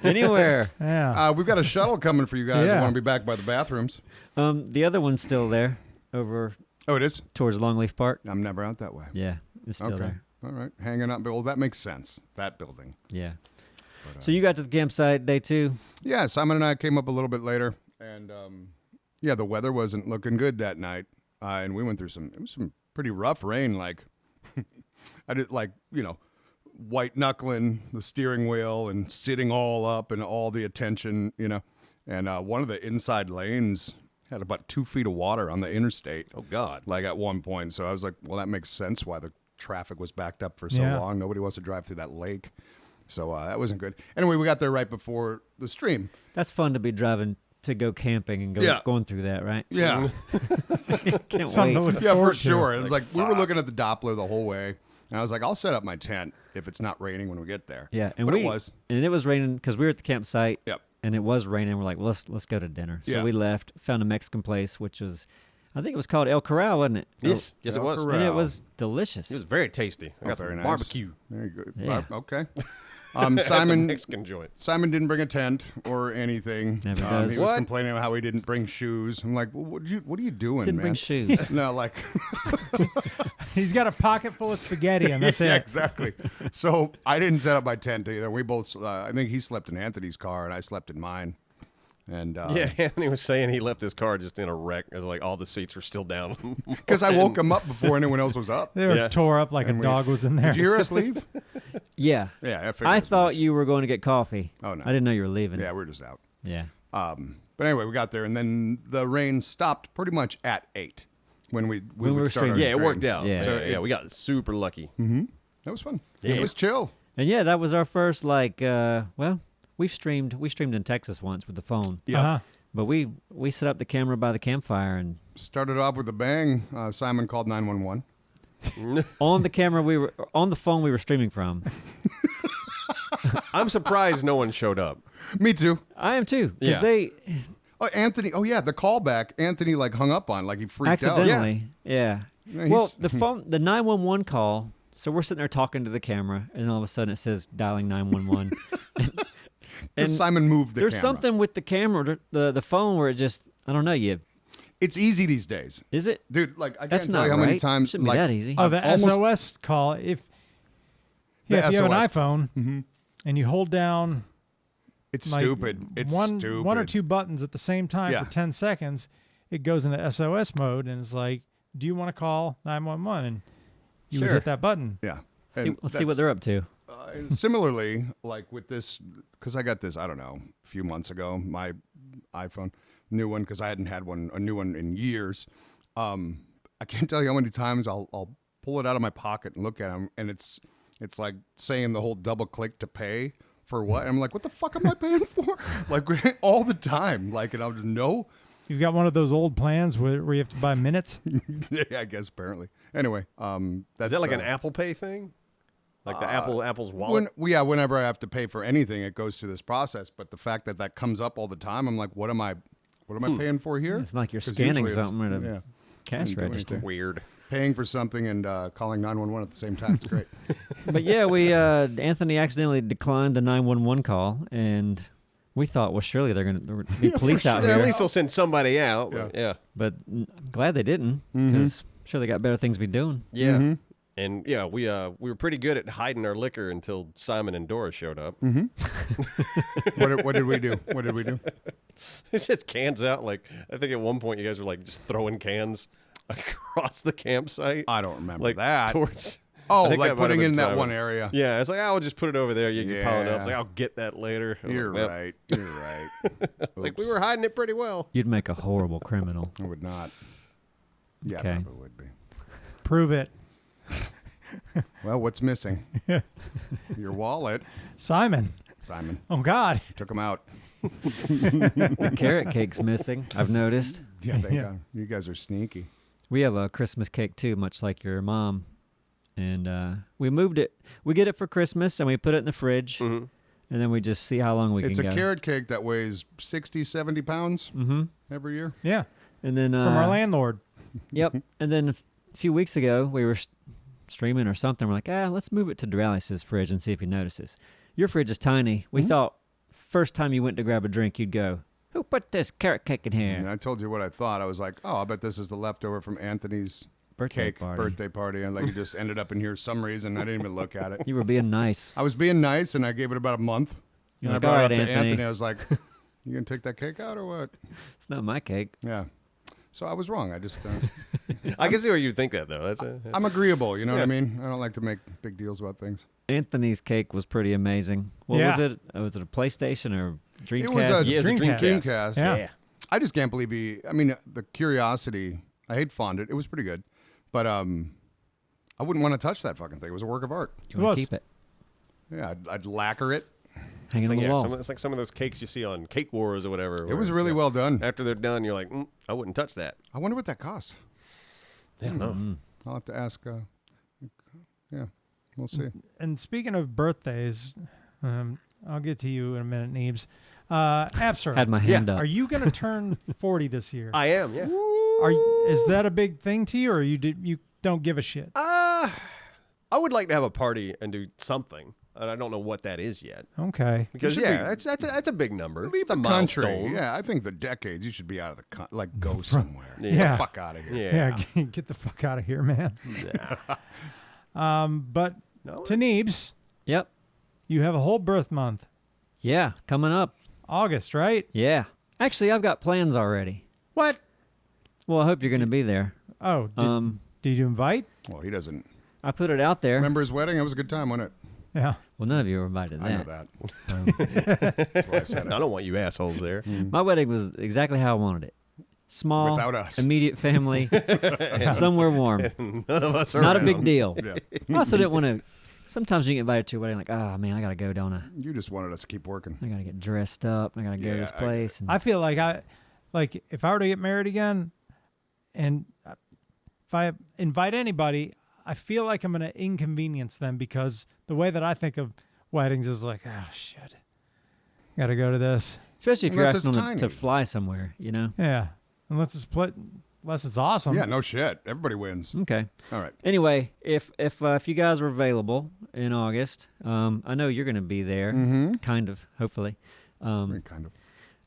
[SPEAKER 4] Anywhere.
[SPEAKER 1] Yeah.
[SPEAKER 2] We've got a shuttle coming for you guys. I
[SPEAKER 1] Yeah.
[SPEAKER 2] want to be back by the bathrooms.
[SPEAKER 4] The other one's still there over
[SPEAKER 2] Oh, it is?
[SPEAKER 4] towards Longleaf Park.
[SPEAKER 2] I'm never out that way.
[SPEAKER 4] Yeah, it's still
[SPEAKER 2] Okay.
[SPEAKER 4] there.
[SPEAKER 2] All right. Hanging out. Well, that makes sense. That building.
[SPEAKER 4] Yeah. So you got to the campsite day 2.
[SPEAKER 2] Yeah, Simon and I came up a little bit later, and yeah, the weather wasn't looking good that night, and we went through some pretty rough rain. Like I did, like white knuckling the steering wheel and sitting all up and all the attention, and one of the inside lanes had about 2 feet of water on the interstate,
[SPEAKER 3] Oh God.
[SPEAKER 2] like at one point. So I was like, well, that makes sense why the traffic was backed up for so
[SPEAKER 1] Yeah.
[SPEAKER 2] long. Nobody wants to drive through that lake. So that wasn't good. Anyway, we got there right before the stream.
[SPEAKER 4] That's fun to be driving to go camping and
[SPEAKER 2] Yeah.
[SPEAKER 4] going through that, right?
[SPEAKER 2] Yeah,
[SPEAKER 4] Can't
[SPEAKER 1] Something to
[SPEAKER 4] wait.
[SPEAKER 1] look
[SPEAKER 2] yeah, for
[SPEAKER 1] forward to.
[SPEAKER 2] sure. It was like we were
[SPEAKER 3] fuck.
[SPEAKER 2] looking at the Doppler the whole way, and I was like, I'll set up my tent if it's not raining when we get there.
[SPEAKER 4] Yeah, and
[SPEAKER 2] But it was.
[SPEAKER 4] and it was raining because we were at the campsite.
[SPEAKER 2] Yep.
[SPEAKER 4] And it was raining. We're like, well, let's go to dinner. So
[SPEAKER 2] Yeah.
[SPEAKER 4] we left, found a Mexican place, which was, I think it was called El Corral, wasn't it?
[SPEAKER 3] Yes. Yes, it
[SPEAKER 2] El
[SPEAKER 3] was.
[SPEAKER 2] Corral.
[SPEAKER 4] And it was delicious.
[SPEAKER 3] It was very tasty. I got
[SPEAKER 2] very
[SPEAKER 3] some
[SPEAKER 2] nice.
[SPEAKER 3] barbecue.
[SPEAKER 2] There you go.
[SPEAKER 4] Yeah.
[SPEAKER 2] Okay.
[SPEAKER 3] At the
[SPEAKER 2] Simon
[SPEAKER 3] Mexican joint.
[SPEAKER 2] didn't bring a tent or anything.
[SPEAKER 4] Never does.
[SPEAKER 2] He was
[SPEAKER 3] What?
[SPEAKER 2] complaining about how he didn't bring shoes. I'm like, well, what are you doing,
[SPEAKER 4] Didn't
[SPEAKER 2] man?
[SPEAKER 4] bring shoes.
[SPEAKER 2] No, like
[SPEAKER 1] He's got a pocket full of spaghetti, and that's
[SPEAKER 2] yeah,
[SPEAKER 1] it.
[SPEAKER 2] exactly. So I didn't set up my tent either. We both, I think he slept in Anthony's car and I slept in mine. And
[SPEAKER 3] Yeah, Anthony was saying he left his car just in a wreck. It was like all the seats were still down.
[SPEAKER 2] because I woke him up before anyone else was up.
[SPEAKER 1] They were
[SPEAKER 3] Yeah.
[SPEAKER 1] tore up like a
[SPEAKER 2] And we-
[SPEAKER 1] dog was in there.
[SPEAKER 2] Did you hear us leave?
[SPEAKER 4] Yeah.
[SPEAKER 2] Yeah, I figured
[SPEAKER 4] I
[SPEAKER 2] as
[SPEAKER 4] thought
[SPEAKER 2] much.
[SPEAKER 4] you were going to get coffee.
[SPEAKER 2] Oh, no.
[SPEAKER 4] I didn't know you were leaving.
[SPEAKER 2] Yeah, we're just out.
[SPEAKER 4] Yeah.
[SPEAKER 2] But anyway, we got there, and then the rain stopped pretty much at 8 when we
[SPEAKER 4] we
[SPEAKER 2] would
[SPEAKER 4] were
[SPEAKER 2] start our
[SPEAKER 4] streaming.
[SPEAKER 3] Yeah, it
[SPEAKER 2] stream.
[SPEAKER 3] worked out.
[SPEAKER 4] Yeah.
[SPEAKER 3] So,
[SPEAKER 2] So
[SPEAKER 3] yeah, we got super lucky.
[SPEAKER 2] That was fun.
[SPEAKER 3] Yeah.
[SPEAKER 2] It was chill.
[SPEAKER 4] And yeah, that was our first well, we streamed in Texas once with the phone.
[SPEAKER 2] Yeah.
[SPEAKER 1] Uh-huh.
[SPEAKER 4] But we set up the camera by the campfire and
[SPEAKER 2] Started off with a bang. Simon called 911.
[SPEAKER 4] on the camera on the phone we were streaming from.
[SPEAKER 3] I'm surprised no one showed up.
[SPEAKER 2] Me too.
[SPEAKER 4] I am too. Because
[SPEAKER 3] Yeah.
[SPEAKER 4] they
[SPEAKER 2] Oh, Anthony. Oh, yeah, the callback. Anthony like hung up on, like he freaked out.
[SPEAKER 4] accidentally. Yeah.
[SPEAKER 2] Yeah,
[SPEAKER 4] Well,
[SPEAKER 2] he's-
[SPEAKER 4] the phone the 911 call, so we're sitting there talking to the camera and all of a sudden it says dialing 911. and
[SPEAKER 2] Simon moved the
[SPEAKER 4] there's
[SPEAKER 2] camera.
[SPEAKER 4] something with the camera, the phone where it just I don't know,
[SPEAKER 2] It's easy these days,
[SPEAKER 4] is it?
[SPEAKER 2] dude. Like I
[SPEAKER 4] That's
[SPEAKER 2] can't tell
[SPEAKER 4] not
[SPEAKER 2] you how many
[SPEAKER 4] right.
[SPEAKER 2] times.
[SPEAKER 4] Shouldn't
[SPEAKER 2] like,
[SPEAKER 4] be that easy.
[SPEAKER 1] Oh, the
[SPEAKER 2] almost-
[SPEAKER 1] SOS call. If
[SPEAKER 2] The
[SPEAKER 1] you have an
[SPEAKER 2] SOS.
[SPEAKER 1] iPhone and you hold down
[SPEAKER 2] It's
[SPEAKER 1] like
[SPEAKER 2] stupid. It's
[SPEAKER 1] one
[SPEAKER 2] stupid.
[SPEAKER 1] or two buttons at the same time
[SPEAKER 2] Yeah.
[SPEAKER 1] for 10 seconds, it goes into SOS mode, and it's like do you want to call 911? And you would
[SPEAKER 4] Sure.
[SPEAKER 1] hit that button.
[SPEAKER 2] Yeah.
[SPEAKER 4] Let's see what
[SPEAKER 2] that's-
[SPEAKER 4] they're up to.
[SPEAKER 2] Similarly, like with this, because I got this, I don't know, a few months ago, my iPhone, new one, because I hadn't had a new one in years. I can't tell you how many times I'll pull it out of my pocket and look at them, and it's like saying the whole double click to pay for what? And I'm like, what the fuck am I paying for? Like all the time. Like, and I'll just no.
[SPEAKER 1] You've got one of those old plans where you have to buy minutes.
[SPEAKER 2] Yeah, I guess apparently. Anyway, that's
[SPEAKER 3] Is that like an Apple Pay thing? Like the Apple's wallet?
[SPEAKER 2] Whenever I have to pay for anything, it goes through this process. But the fact that comes up all the time, I'm like, what am I paying for here?
[SPEAKER 4] It's like you're
[SPEAKER 2] 'Cause
[SPEAKER 4] scanning
[SPEAKER 2] usually it's-
[SPEAKER 4] something at a
[SPEAKER 2] yeah.
[SPEAKER 4] cash
[SPEAKER 2] Didn't do
[SPEAKER 4] register.
[SPEAKER 2] anything.
[SPEAKER 3] Weird.
[SPEAKER 2] Paying for something and calling 911 at the same time. It's great.
[SPEAKER 4] But yeah, we Anthony accidentally declined the 911 call, and we thought, well, surely they're going to be police out
[SPEAKER 3] Yeah,
[SPEAKER 4] here.
[SPEAKER 3] at least they'll send somebody out. but Yeah.
[SPEAKER 4] But I'm glad they didn't, because sure they got better things to be doing.
[SPEAKER 3] Yeah.
[SPEAKER 2] Mm-hmm.
[SPEAKER 3] And yeah, we were pretty good at hiding our liquor until Simon and Dora showed up.
[SPEAKER 2] What did we do? What did we do?
[SPEAKER 3] It's just cans out. Like I think at one point you guys were like just throwing cans across the campsite.
[SPEAKER 2] I don't remember
[SPEAKER 3] like
[SPEAKER 2] that.
[SPEAKER 3] towards.
[SPEAKER 2] Oh,
[SPEAKER 3] I think
[SPEAKER 2] like
[SPEAKER 3] that might have
[SPEAKER 2] putting
[SPEAKER 3] been
[SPEAKER 2] in that
[SPEAKER 3] Simon.
[SPEAKER 2] one area.
[SPEAKER 3] Yeah, it's like I'll just put it over there. You can pile it up. It's
[SPEAKER 2] Yeah.
[SPEAKER 3] like I'll get that later. I was
[SPEAKER 2] You're
[SPEAKER 3] like, "Well."
[SPEAKER 2] right. You're right.
[SPEAKER 3] Like we
[SPEAKER 2] Oops.
[SPEAKER 3] were hiding it pretty well.
[SPEAKER 4] You'd make a horrible criminal.
[SPEAKER 2] I would not. Yeah,
[SPEAKER 4] Okay.
[SPEAKER 2] probably would be.
[SPEAKER 1] Prove it.
[SPEAKER 2] Well, what's missing? Your wallet,
[SPEAKER 1] Simon.
[SPEAKER 2] Simon.
[SPEAKER 1] Oh, God.
[SPEAKER 2] Took him out.
[SPEAKER 4] The carrot cake's missing, I've noticed.
[SPEAKER 2] Yeah, thank
[SPEAKER 1] Yeah.
[SPEAKER 2] God. You guys are sneaky.
[SPEAKER 4] We have a Christmas cake too, much like your mom. And we moved it. We get it for Christmas, and we put it in the fridge.
[SPEAKER 3] Mhm.
[SPEAKER 4] And then we just see how long we
[SPEAKER 2] It's
[SPEAKER 4] can
[SPEAKER 2] a
[SPEAKER 4] go.
[SPEAKER 2] carrot cake that weighs 60, 70 pounds every year.
[SPEAKER 1] Yeah.
[SPEAKER 4] And then
[SPEAKER 1] From our landlord.
[SPEAKER 4] Yep. And then a few weeks ago, we were streaming or something. We're like, let's move it to Duralis's fridge and see if he notices. Your fridge is tiny. We thought first time you went to grab a drink, you'd go, who put this carrot cake in here?
[SPEAKER 2] And I told you what I thought. I was like, oh, I bet this is the leftover from Anthony's
[SPEAKER 4] Birthday
[SPEAKER 2] birthday party. And like, it just ended up in here for some reason. I didn't even look at it.
[SPEAKER 4] You were being nice.
[SPEAKER 2] I was being nice, and I gave it about a month.
[SPEAKER 4] You're
[SPEAKER 2] And I
[SPEAKER 4] like,
[SPEAKER 2] brought
[SPEAKER 4] "All
[SPEAKER 2] it
[SPEAKER 4] right,
[SPEAKER 2] up to
[SPEAKER 4] Anthony."
[SPEAKER 2] Anthony. I was like, you going to take that cake out or what?
[SPEAKER 4] It's not my cake.
[SPEAKER 2] Yeah. So I was wrong. I just,
[SPEAKER 3] I can see why you think that though. That's
[SPEAKER 2] I'm agreeable. You know what I
[SPEAKER 3] Yeah.
[SPEAKER 2] mean? I don't like to make big deals about things.
[SPEAKER 4] Anthony's cake was pretty amazing. What
[SPEAKER 1] Yeah.
[SPEAKER 4] was it? Was it a PlayStation or Dreamcast?
[SPEAKER 2] It was a
[SPEAKER 3] Yeah, it's a
[SPEAKER 1] Dreamcast.
[SPEAKER 2] Dreamcast.
[SPEAKER 1] Yeah.
[SPEAKER 2] I just can't believe I mean, the curiosity. I hate fondant. It was pretty good, but I wouldn't want to touch that fucking thing. It was a work of art.
[SPEAKER 4] You want
[SPEAKER 1] was.
[SPEAKER 4] to keep it?
[SPEAKER 2] Yeah, I'd lacquer it.
[SPEAKER 4] Hanging on the wall.
[SPEAKER 3] It's like some of those cakes you see on Cake Wars or whatever.
[SPEAKER 2] It
[SPEAKER 3] where
[SPEAKER 2] was
[SPEAKER 3] it's,
[SPEAKER 2] really well done.
[SPEAKER 3] After they're done, you're like, I wouldn't touch that.
[SPEAKER 2] I wonder what that cost.
[SPEAKER 3] I don't know.
[SPEAKER 2] I'll have to ask. Yeah, we'll see.
[SPEAKER 1] And speaking of birthdays, I'll get to you in a minute, Neebs. Absor,
[SPEAKER 4] Had my hand up.
[SPEAKER 1] are you going to turn 40 this year?
[SPEAKER 3] I am, yeah.
[SPEAKER 1] Is that a big thing to you, or you don't give a shit?
[SPEAKER 3] I would like to have a party and do something. And I don't know what that is yet.
[SPEAKER 1] Okay.
[SPEAKER 3] Because
[SPEAKER 2] should
[SPEAKER 3] yeah,
[SPEAKER 2] be-
[SPEAKER 3] that's a big number.
[SPEAKER 2] Leave
[SPEAKER 3] it's a
[SPEAKER 2] the country.
[SPEAKER 3] milestone.
[SPEAKER 2] Yeah, I think the decades you should be out of the like go somewhere.
[SPEAKER 3] Yeah.
[SPEAKER 2] Get
[SPEAKER 1] Yeah.
[SPEAKER 2] the fuck out of here.
[SPEAKER 3] Yeah.
[SPEAKER 1] Yeah, get the fuck out of here, man. But
[SPEAKER 3] No,
[SPEAKER 1] to Neebs,
[SPEAKER 4] Yep.
[SPEAKER 1] you have a whole birth month,
[SPEAKER 4] Yeah. Coming up.
[SPEAKER 1] August, right?
[SPEAKER 4] Yeah. Actually, I've got plans already.
[SPEAKER 1] What?
[SPEAKER 4] Well, I hope you're going to be there.
[SPEAKER 1] Oh, did you invite?
[SPEAKER 2] Well, he doesn't
[SPEAKER 4] I put it out there.
[SPEAKER 2] remember his wedding. It was a good time, wasn't it?
[SPEAKER 1] Yeah.
[SPEAKER 4] Well, none of you were invited to
[SPEAKER 2] I know
[SPEAKER 4] that.
[SPEAKER 2] that. That's why I said
[SPEAKER 3] I
[SPEAKER 2] it.
[SPEAKER 3] don't want you assholes there.
[SPEAKER 4] My wedding was exactly how I wanted it. Small,
[SPEAKER 2] Without us.
[SPEAKER 4] immediate family, somewhere warm.
[SPEAKER 3] None of us are
[SPEAKER 4] Not a
[SPEAKER 3] around.
[SPEAKER 4] big deal.
[SPEAKER 2] Yeah.
[SPEAKER 4] I also didn't want to. Sometimes you get invited to a wedding, like, oh man, I gotta go, don't I?
[SPEAKER 2] You just wanted us to keep working.
[SPEAKER 4] I gotta get dressed up. I gotta go to this
[SPEAKER 2] Yeah,
[SPEAKER 4] place. And
[SPEAKER 1] I feel like if I were to get married again, and if I invite anybody, I feel like I'm going to inconvenience them, because the way that I think of weddings is like, oh shit, got to go to this.
[SPEAKER 4] especially if you're
[SPEAKER 2] Unless it's
[SPEAKER 4] asking them to
[SPEAKER 2] tiny.
[SPEAKER 4] fly somewhere, you know.
[SPEAKER 1] Yeah, unless it's awesome.
[SPEAKER 2] Yeah, no shit. Everybody wins.
[SPEAKER 4] Okay.
[SPEAKER 2] All right.
[SPEAKER 4] Anyway, if you guys are available in August, I know you're gonna be there, kind of, hopefully.
[SPEAKER 2] Kind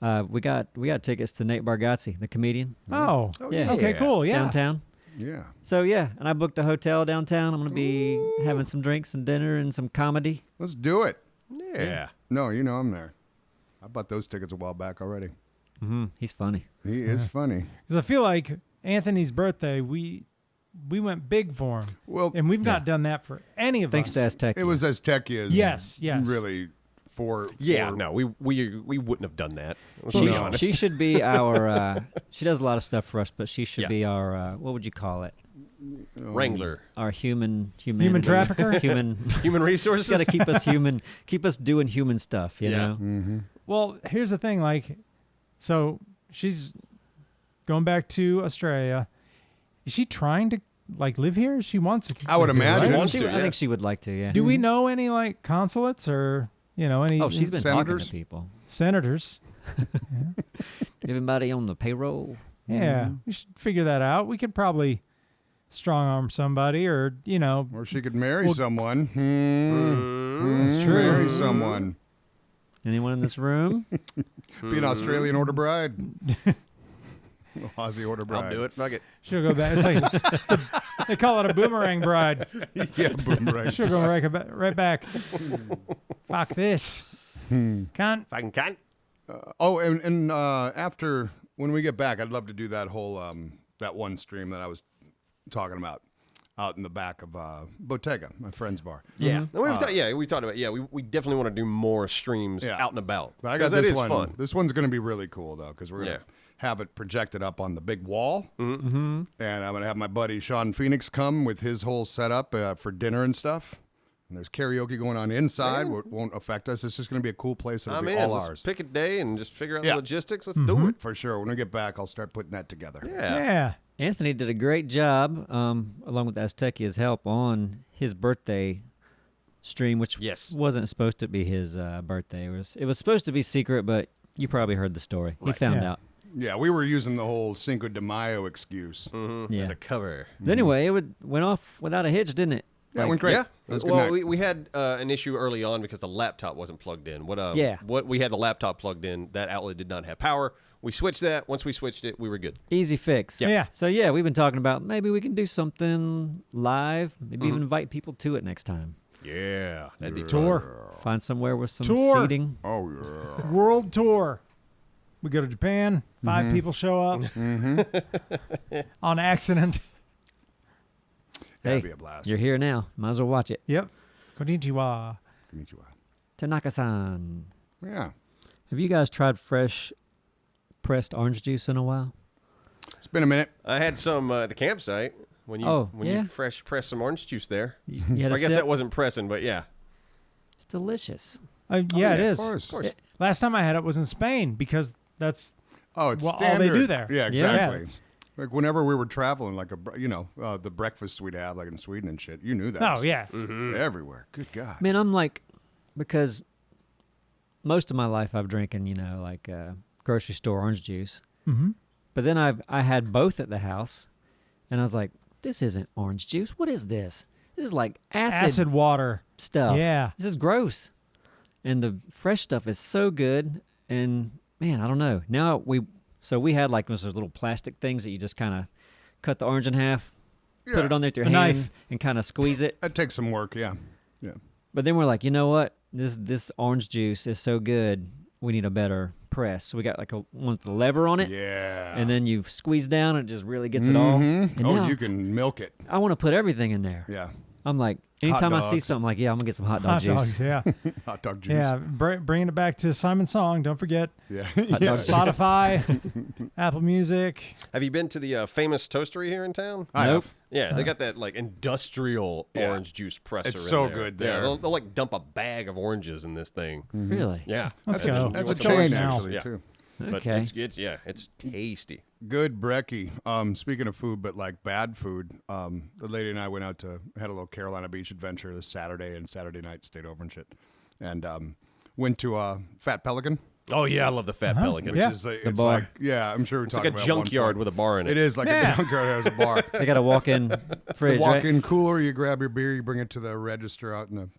[SPEAKER 2] of.
[SPEAKER 4] We got tickets to Nate Bargatze, the comedian,
[SPEAKER 1] Oh,
[SPEAKER 4] yeah.
[SPEAKER 1] okay, cool. Yeah.
[SPEAKER 4] downtown.
[SPEAKER 2] Yeah.
[SPEAKER 4] So yeah, and I booked a hotel downtown. I'm gonna be having some drinks and dinner and some comedy.
[SPEAKER 2] Let's do it.
[SPEAKER 3] Yeah.
[SPEAKER 2] No, you know I'm there. I bought those tickets a while back already.
[SPEAKER 4] He's funny.
[SPEAKER 2] He is funny.
[SPEAKER 1] Because I feel like Anthony's birthday, we went big for him.
[SPEAKER 2] Well,
[SPEAKER 1] And we've not done that for any of
[SPEAKER 4] Thanks
[SPEAKER 1] us.
[SPEAKER 4] to Aztec.
[SPEAKER 2] it was as techy as
[SPEAKER 1] Yes.
[SPEAKER 2] really for
[SPEAKER 3] No, we wouldn't have done that. Let's
[SPEAKER 4] She,
[SPEAKER 3] be honest.
[SPEAKER 4] she should be our. She does a lot of stuff for us, but she should
[SPEAKER 3] Yeah.
[SPEAKER 4] be our. What would you call it?
[SPEAKER 3] Wrangler,
[SPEAKER 4] Our human
[SPEAKER 1] trafficker?
[SPEAKER 4] Human.
[SPEAKER 3] human resources.
[SPEAKER 4] Got to keep us human. Keep us doing human stuff. You
[SPEAKER 3] Yeah.
[SPEAKER 4] know.
[SPEAKER 1] Well, here's the thing. Like, so she's going back to Australia. Is she trying to like live here? She wants to.
[SPEAKER 2] I would
[SPEAKER 1] live here,
[SPEAKER 2] imagine.
[SPEAKER 1] right?
[SPEAKER 3] wants
[SPEAKER 4] She-
[SPEAKER 3] to,
[SPEAKER 4] I
[SPEAKER 3] yeah.
[SPEAKER 4] think she would like to. Yeah.
[SPEAKER 1] Do we know any like consulates or any
[SPEAKER 4] Oh, she's been
[SPEAKER 2] senators?
[SPEAKER 4] talking to people.
[SPEAKER 1] senators?
[SPEAKER 4] Everybody on the payroll.
[SPEAKER 1] Yeah, we should figure that out. We could probably strong arm somebody, or
[SPEAKER 2] or she could marry
[SPEAKER 1] Well,
[SPEAKER 2] someone.
[SPEAKER 1] That's true.
[SPEAKER 2] Marry someone.
[SPEAKER 4] Anyone in this room?
[SPEAKER 2] Be an Australian order bride. Aussie order bride.
[SPEAKER 3] I'll do it. Fuck it.
[SPEAKER 1] she'll go back. They call it a boomerang bride.
[SPEAKER 2] Yeah, boomerang.
[SPEAKER 1] She'll go right back. Fuck this. Can't.
[SPEAKER 3] Fucking cunt.
[SPEAKER 2] And after when we get back, I'd love to do that whole that one stream that I was talking about out in the back of Bottega, my friend's bar.
[SPEAKER 3] Yeah. And we talked about. Yeah, we definitely want to do more streams
[SPEAKER 2] Yeah.
[SPEAKER 3] out and about.
[SPEAKER 2] But I got
[SPEAKER 3] 'Cause that
[SPEAKER 2] this
[SPEAKER 3] is
[SPEAKER 2] one.
[SPEAKER 3] fun.
[SPEAKER 2] This one's going to be really cool though, because we're going to
[SPEAKER 3] Yeah.
[SPEAKER 2] have it projected up on the big wall, and I'm going to have my buddy Sean Phoenix come with his whole setup for dinner and stuff. And there's karaoke going on inside. It won't affect us. It's just going to be a cool place. It'll
[SPEAKER 3] I'm
[SPEAKER 2] be
[SPEAKER 3] in.
[SPEAKER 2] all
[SPEAKER 3] Let's
[SPEAKER 2] ours.
[SPEAKER 3] pick a day and just figure out
[SPEAKER 2] Yeah.
[SPEAKER 3] the logistics. Let's do it.
[SPEAKER 2] For sure. When we get back, I'll start putting that together.
[SPEAKER 3] Yeah.
[SPEAKER 1] Yeah.
[SPEAKER 4] Anthony did a great job, along with Aztecia's help, on his birthday stream, which
[SPEAKER 3] Yes.
[SPEAKER 4] wasn't supposed to be his birthday. It was supposed to be secret, but you probably heard the story. He found
[SPEAKER 1] Yeah.
[SPEAKER 4] out.
[SPEAKER 2] Yeah, we were using the whole Cinco de Mayo excuse.
[SPEAKER 4] Yeah.
[SPEAKER 3] As a cover.
[SPEAKER 4] But anyway, it went off without a hitch, didn't it?
[SPEAKER 2] Yeah, it went great.
[SPEAKER 3] Yeah.
[SPEAKER 2] It was a good
[SPEAKER 3] Well,
[SPEAKER 2] night.
[SPEAKER 3] we had an issue early on because the laptop wasn't plugged in.
[SPEAKER 4] Yeah.
[SPEAKER 3] What we had the laptop plugged in, that outlet did not have power. We switched that. Once we switched it, we were good.
[SPEAKER 4] Easy fix.
[SPEAKER 1] Yeah.
[SPEAKER 4] So yeah, we've been talking about maybe we can do something live. Maybe even invite people to it next time.
[SPEAKER 3] Yeah. That'd be fun.
[SPEAKER 1] Tour.
[SPEAKER 4] Find somewhere with some
[SPEAKER 1] Tour.
[SPEAKER 4] seating.
[SPEAKER 2] Oh, yeah.
[SPEAKER 1] World tour. We go to Japan. 5 people show up on accident.
[SPEAKER 2] That'd
[SPEAKER 4] Hey,
[SPEAKER 2] be a blast.
[SPEAKER 4] You're here now. Might as well watch it.
[SPEAKER 1] Yep. Konnichiwa.
[SPEAKER 2] Konnichiwa.
[SPEAKER 4] Tanaka-san.
[SPEAKER 2] Yeah.
[SPEAKER 4] Have you guys tried fresh pressed orange juice in a while?
[SPEAKER 2] It's been a minute.
[SPEAKER 3] I had some at the campsite when you
[SPEAKER 4] yeah?
[SPEAKER 3] you fresh press some orange juice there.
[SPEAKER 4] You had a
[SPEAKER 3] I guess
[SPEAKER 4] sip?
[SPEAKER 3] that wasn't pressing, but yeah.
[SPEAKER 4] It's delicious.
[SPEAKER 1] Yeah, it is.
[SPEAKER 2] Of course.
[SPEAKER 1] Last time I had it was in Spain because that's
[SPEAKER 2] Oh, it's
[SPEAKER 1] well, all
[SPEAKER 2] standard.
[SPEAKER 1] they do there.
[SPEAKER 2] Yeah,
[SPEAKER 1] Yeah,
[SPEAKER 2] exactly.
[SPEAKER 1] it's-
[SPEAKER 2] Like whenever we were traveling, like the breakfasts we'd have, like in Sweden and shit. You knew that.
[SPEAKER 1] oh
[SPEAKER 2] was
[SPEAKER 1] yeah.
[SPEAKER 2] everywhere. Good God.
[SPEAKER 4] Man, I'm like, because most of my life I've drinking, like grocery store orange juice.
[SPEAKER 1] Mm-hmm.
[SPEAKER 4] But then I had both at the house, and I was like, this isn't orange juice. What is this? This is like acid
[SPEAKER 1] water.
[SPEAKER 4] stuff.
[SPEAKER 1] Yeah.
[SPEAKER 4] This is gross. And the fresh stuff is so good. And man, I don't know. Now we had like those little plastic things that you just kind of cut the orange in half, put it on there with your
[SPEAKER 1] A
[SPEAKER 4] hand,
[SPEAKER 1] knife.
[SPEAKER 4] and kind of squeeze it.
[SPEAKER 2] That takes some work. Yeah. Yeah.
[SPEAKER 4] But then we're like, you know what? This orange juice is so good. We need a better press. So we got like one with the lever on it.
[SPEAKER 2] Yeah.
[SPEAKER 4] And then you squeeze down, and it just really gets it all.
[SPEAKER 2] Mhm.
[SPEAKER 4] And
[SPEAKER 2] Oh,
[SPEAKER 4] now
[SPEAKER 2] you can milk it.
[SPEAKER 4] I want to put everything in there.
[SPEAKER 2] Yeah.
[SPEAKER 4] I'm like, anytime I see
[SPEAKER 2] dogs.
[SPEAKER 4] something like, yeah, I'm gonna get some hot dog
[SPEAKER 1] Hot
[SPEAKER 4] juice.
[SPEAKER 1] dogs. Yeah.
[SPEAKER 2] Hot dog juice.
[SPEAKER 1] Yeah. Bringing it back to Simon's song. Don't forget
[SPEAKER 2] Yeah.
[SPEAKER 4] Hot dog juice.
[SPEAKER 1] Spotify, Apple Music.
[SPEAKER 3] Have you been to the famous toastery here in town?
[SPEAKER 2] I
[SPEAKER 4] Nope.
[SPEAKER 2] have.
[SPEAKER 3] Yeah, they got that like industrial
[SPEAKER 2] Yeah.
[SPEAKER 3] orange juice presser.
[SPEAKER 2] It's
[SPEAKER 3] in
[SPEAKER 2] so
[SPEAKER 3] there.
[SPEAKER 2] good
[SPEAKER 3] Yeah,
[SPEAKER 2] there.
[SPEAKER 3] they'll like dump a bag of oranges in this thing.
[SPEAKER 4] Really?
[SPEAKER 3] Yeah,
[SPEAKER 1] Let's
[SPEAKER 3] That's
[SPEAKER 1] go.
[SPEAKER 3] a-
[SPEAKER 2] That's
[SPEAKER 3] what's
[SPEAKER 2] a
[SPEAKER 3] the
[SPEAKER 1] change
[SPEAKER 2] change,
[SPEAKER 1] now.
[SPEAKER 2] actually,
[SPEAKER 3] Yeah.
[SPEAKER 2] too.
[SPEAKER 3] But
[SPEAKER 4] Okay.
[SPEAKER 3] it's tasty.
[SPEAKER 2] Good brekkie. Speaking of food, but like bad food, the lady and I went out to had a little Carolina Beach adventure this Saturday and Saturday night, stayed over and shit, and went to Fat Pelican,
[SPEAKER 3] Oh yeah, I love the Fat Pelican.
[SPEAKER 1] Yeah.
[SPEAKER 2] which is like,
[SPEAKER 4] The
[SPEAKER 2] it's
[SPEAKER 4] bar.
[SPEAKER 2] like I'm sure we're
[SPEAKER 3] It's like
[SPEAKER 2] talking
[SPEAKER 3] a
[SPEAKER 2] about one
[SPEAKER 3] junkyard
[SPEAKER 2] point.
[SPEAKER 3] with a bar in it.
[SPEAKER 2] It is like
[SPEAKER 1] Yeah.
[SPEAKER 2] a junkyard has a bar.
[SPEAKER 4] They got a walk-in fridge, right?
[SPEAKER 2] Walk-in cooler, you grab your beer, you bring it to the register out in the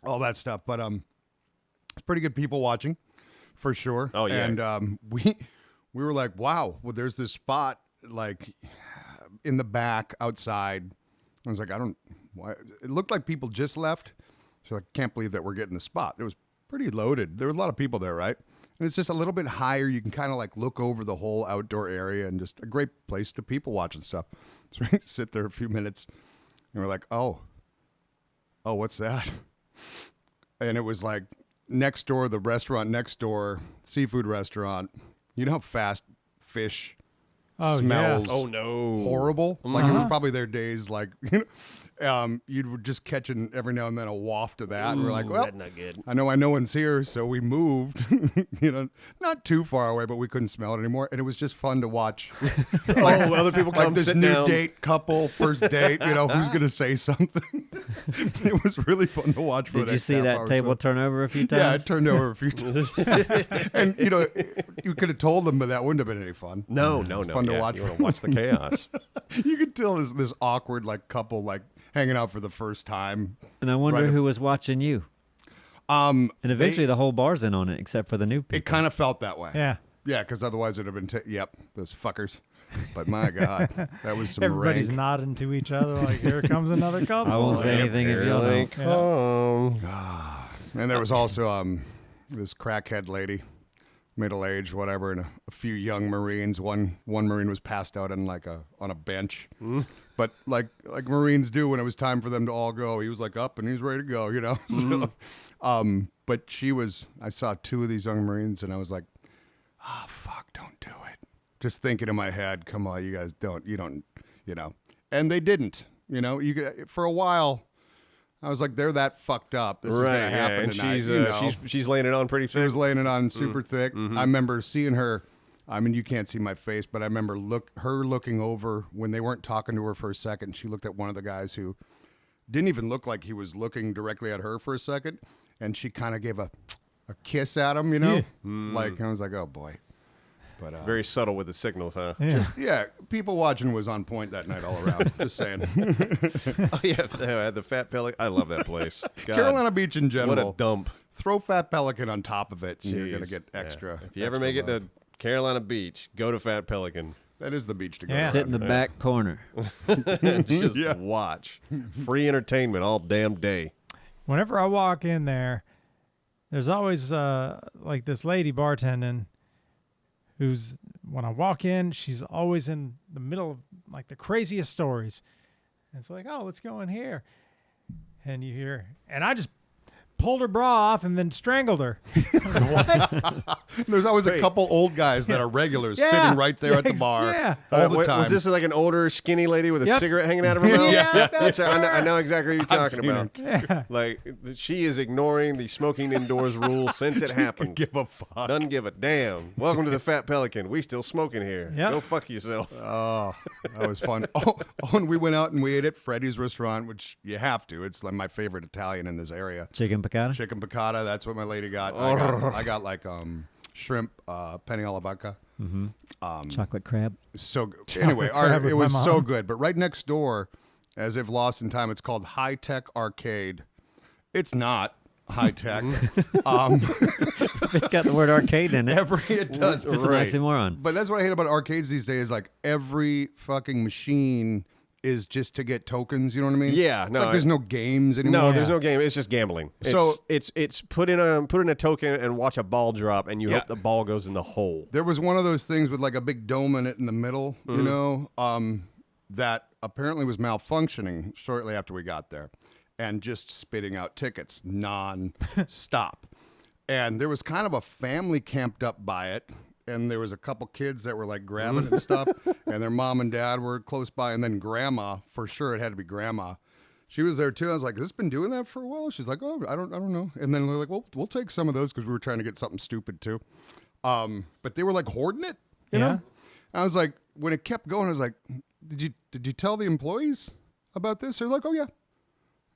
[SPEAKER 2] all that stuff. But it's pretty good people watching, for sure.
[SPEAKER 3] Oh, yeah.
[SPEAKER 2] And we were like, wow, well, there's this spot like in the back outside. I was like, why? It looked like people just left, so I can't believe that we're getting the spot. It was pretty loaded. There was a lot of people there, right? And it's just a little bit higher. You can kind of like look over the whole outdoor area and just a great place to people watch and stuff. So we sit there a few minutes and we're like, oh, what's that? And it was like next door, the restaurant next door, seafood restaurant. You know how fast fish smells?
[SPEAKER 1] Yeah.
[SPEAKER 3] Oh no,
[SPEAKER 2] horrible. Like it was probably their days. Like you were just catching every now and then a waft of that, and we're like, well,
[SPEAKER 3] that's not good.
[SPEAKER 2] I know no one's here, so we moved. Not too far away, but we couldn't smell it anymore, and it was just fun to watch.
[SPEAKER 3] Other people come
[SPEAKER 2] Like this
[SPEAKER 3] sit
[SPEAKER 2] new
[SPEAKER 3] down.
[SPEAKER 2] date couple, first date. Who's gonna say something? It was really fun to watch. For
[SPEAKER 4] Did
[SPEAKER 2] the
[SPEAKER 4] you
[SPEAKER 2] next
[SPEAKER 4] see
[SPEAKER 2] half
[SPEAKER 4] that
[SPEAKER 2] hour or
[SPEAKER 4] table
[SPEAKER 2] so.
[SPEAKER 4] turn over a few
[SPEAKER 2] Yeah,
[SPEAKER 4] times?
[SPEAKER 2] it turned over a few times. And you could have told them, but that wouldn't have been any fun.
[SPEAKER 3] No.
[SPEAKER 2] Fun to watch.
[SPEAKER 3] You want to watch the chaos.
[SPEAKER 2] You could tell this awkward like couple like hanging out for the first time.
[SPEAKER 4] And I wonder
[SPEAKER 2] Right.
[SPEAKER 4] who was watching you. And eventually the whole bar's in on it, except for the new people.
[SPEAKER 2] It kind of felt that way.
[SPEAKER 1] Yeah.
[SPEAKER 2] Yeah, because otherwise it'd have been yep, those fuckers. But my God, that was some
[SPEAKER 1] Everybody's
[SPEAKER 2] rank.
[SPEAKER 1] nodding to each other like, here comes another couple.
[SPEAKER 4] I won't say anything if y'all
[SPEAKER 3] Here they
[SPEAKER 4] don't.
[SPEAKER 3] come.
[SPEAKER 2] And there was also this crackhead lady, middle-aged, whatever, and a few young Marines. One Marine was passed out on on a bench. But like Marines do when it was time for them to all go, he was like up and he was ready to go, So, but I saw two of these young Marines and I was like, oh, fuck, don't do it. Just thinking in my head, come on, you guys don't. And they didn't, you could, for a while, I was like, they're that fucked up. This is going to happen
[SPEAKER 3] and
[SPEAKER 2] tonight.
[SPEAKER 3] she's laying it on pretty
[SPEAKER 2] She
[SPEAKER 3] thick.
[SPEAKER 2] was laying it on super thick. I remember seeing her. I mean, you can't see my face, but I remember her looking over when they weren't talking to her for a second. She looked at one of the guys who didn't even look like he was looking directly at her for a second, and she kind of gave a kiss at him, Like I was like, oh boy. But
[SPEAKER 3] Very subtle with the signals, huh?
[SPEAKER 1] Yeah.
[SPEAKER 2] people watching was on point that night all around. Just saying.
[SPEAKER 3] Oh, yeah, the Fat Pelican. I love that place. God,
[SPEAKER 2] Carolina Beach in general.
[SPEAKER 3] what a dump.
[SPEAKER 2] Throw Fat Pelican on top of it, and you're
[SPEAKER 3] Jeez.
[SPEAKER 2] gonna get extra.
[SPEAKER 3] If you ever
[SPEAKER 2] extra
[SPEAKER 3] make it
[SPEAKER 2] love.
[SPEAKER 3] to Carolina Beach, go to Fat Pelican.
[SPEAKER 2] That is the beach to go.
[SPEAKER 1] Yeah.
[SPEAKER 2] around.
[SPEAKER 4] Sit in the back corner.
[SPEAKER 3] And just
[SPEAKER 2] Yeah.
[SPEAKER 3] watch. Free entertainment all damn day.
[SPEAKER 1] Whenever I walk in there, there's always like this lady bartending who's, when I walk in, she's always in the middle of like the craziest stories. And it's like, oh, let's go in here. And you hear, and I just pulled her bra off and then strangled her.
[SPEAKER 2] There's always a
[SPEAKER 3] Wait.
[SPEAKER 2] couple old guys that are regulars
[SPEAKER 1] Yeah.
[SPEAKER 2] sitting right there at the bar
[SPEAKER 1] Yeah.
[SPEAKER 2] all the
[SPEAKER 3] Wait,
[SPEAKER 2] time.
[SPEAKER 3] Was this like an older, skinny lady with a
[SPEAKER 1] Yep.
[SPEAKER 3] cigarette hanging out of her mouth?
[SPEAKER 1] Yeah,
[SPEAKER 3] That's her. I know exactly what you're
[SPEAKER 2] I've
[SPEAKER 3] talking
[SPEAKER 2] seen
[SPEAKER 3] about.
[SPEAKER 1] Yeah.
[SPEAKER 3] Like, she is ignoring the smoking indoors rule since it happened.
[SPEAKER 2] Give a fuck.
[SPEAKER 3] Doesn't give a damn. Welcome to the Fat Pelican. We still smoking here.
[SPEAKER 1] Yep.
[SPEAKER 3] Go fuck yourself.
[SPEAKER 2] Oh, that was fun. Oh, and we went out and we ate at Freddy's restaurant, which you have to. It's like my favorite Italian in this area.
[SPEAKER 4] Chicken piccata.
[SPEAKER 2] Chicken piccata. That's what my lady got. I got like shrimp penne alla vodka.
[SPEAKER 4] Chocolate crab.
[SPEAKER 2] So good. Anyway,
[SPEAKER 1] crab with
[SPEAKER 2] it
[SPEAKER 1] my
[SPEAKER 2] was so
[SPEAKER 1] mom.
[SPEAKER 2] good. But right next door, as if lost in time, it's called High Tech Arcade. It's not high tech.
[SPEAKER 4] It's got the word arcade in it.
[SPEAKER 2] It does.
[SPEAKER 4] It's an
[SPEAKER 3] Right.
[SPEAKER 4] oxymoron.
[SPEAKER 2] But that's what I hate about arcades these days. Like every fucking machine is just to get tokens. You know what I mean?
[SPEAKER 3] Yeah,
[SPEAKER 2] It's
[SPEAKER 3] no,
[SPEAKER 2] like there's no games anymore.
[SPEAKER 3] No, there's no game. It's just gambling.
[SPEAKER 2] So-
[SPEAKER 3] it's put in a token and watch a ball drop, and you
[SPEAKER 2] Yeah.
[SPEAKER 3] hope the ball goes in the hole.
[SPEAKER 2] There was one of those things with like a big dome in it in the middle,
[SPEAKER 3] Mm-hmm.
[SPEAKER 2] you know, that apparently was malfunctioning shortly after we got there and just spitting out tickets non-stop. And there was kind of a family camped up by it. And there was a couple kids that were like grabbing it and stuff. And their mom and dad were close by. And then grandma, for sure, it had to be grandma. She was there too. I was like, has this been doing that for a while? She's like, oh, I don't know. And then they're like, well, we'll take some of those because we were trying to get something stupid too. But they were like hoarding it, you know? I was like, when it kept going, I was like, did you tell the employees about this? They're like, oh yeah.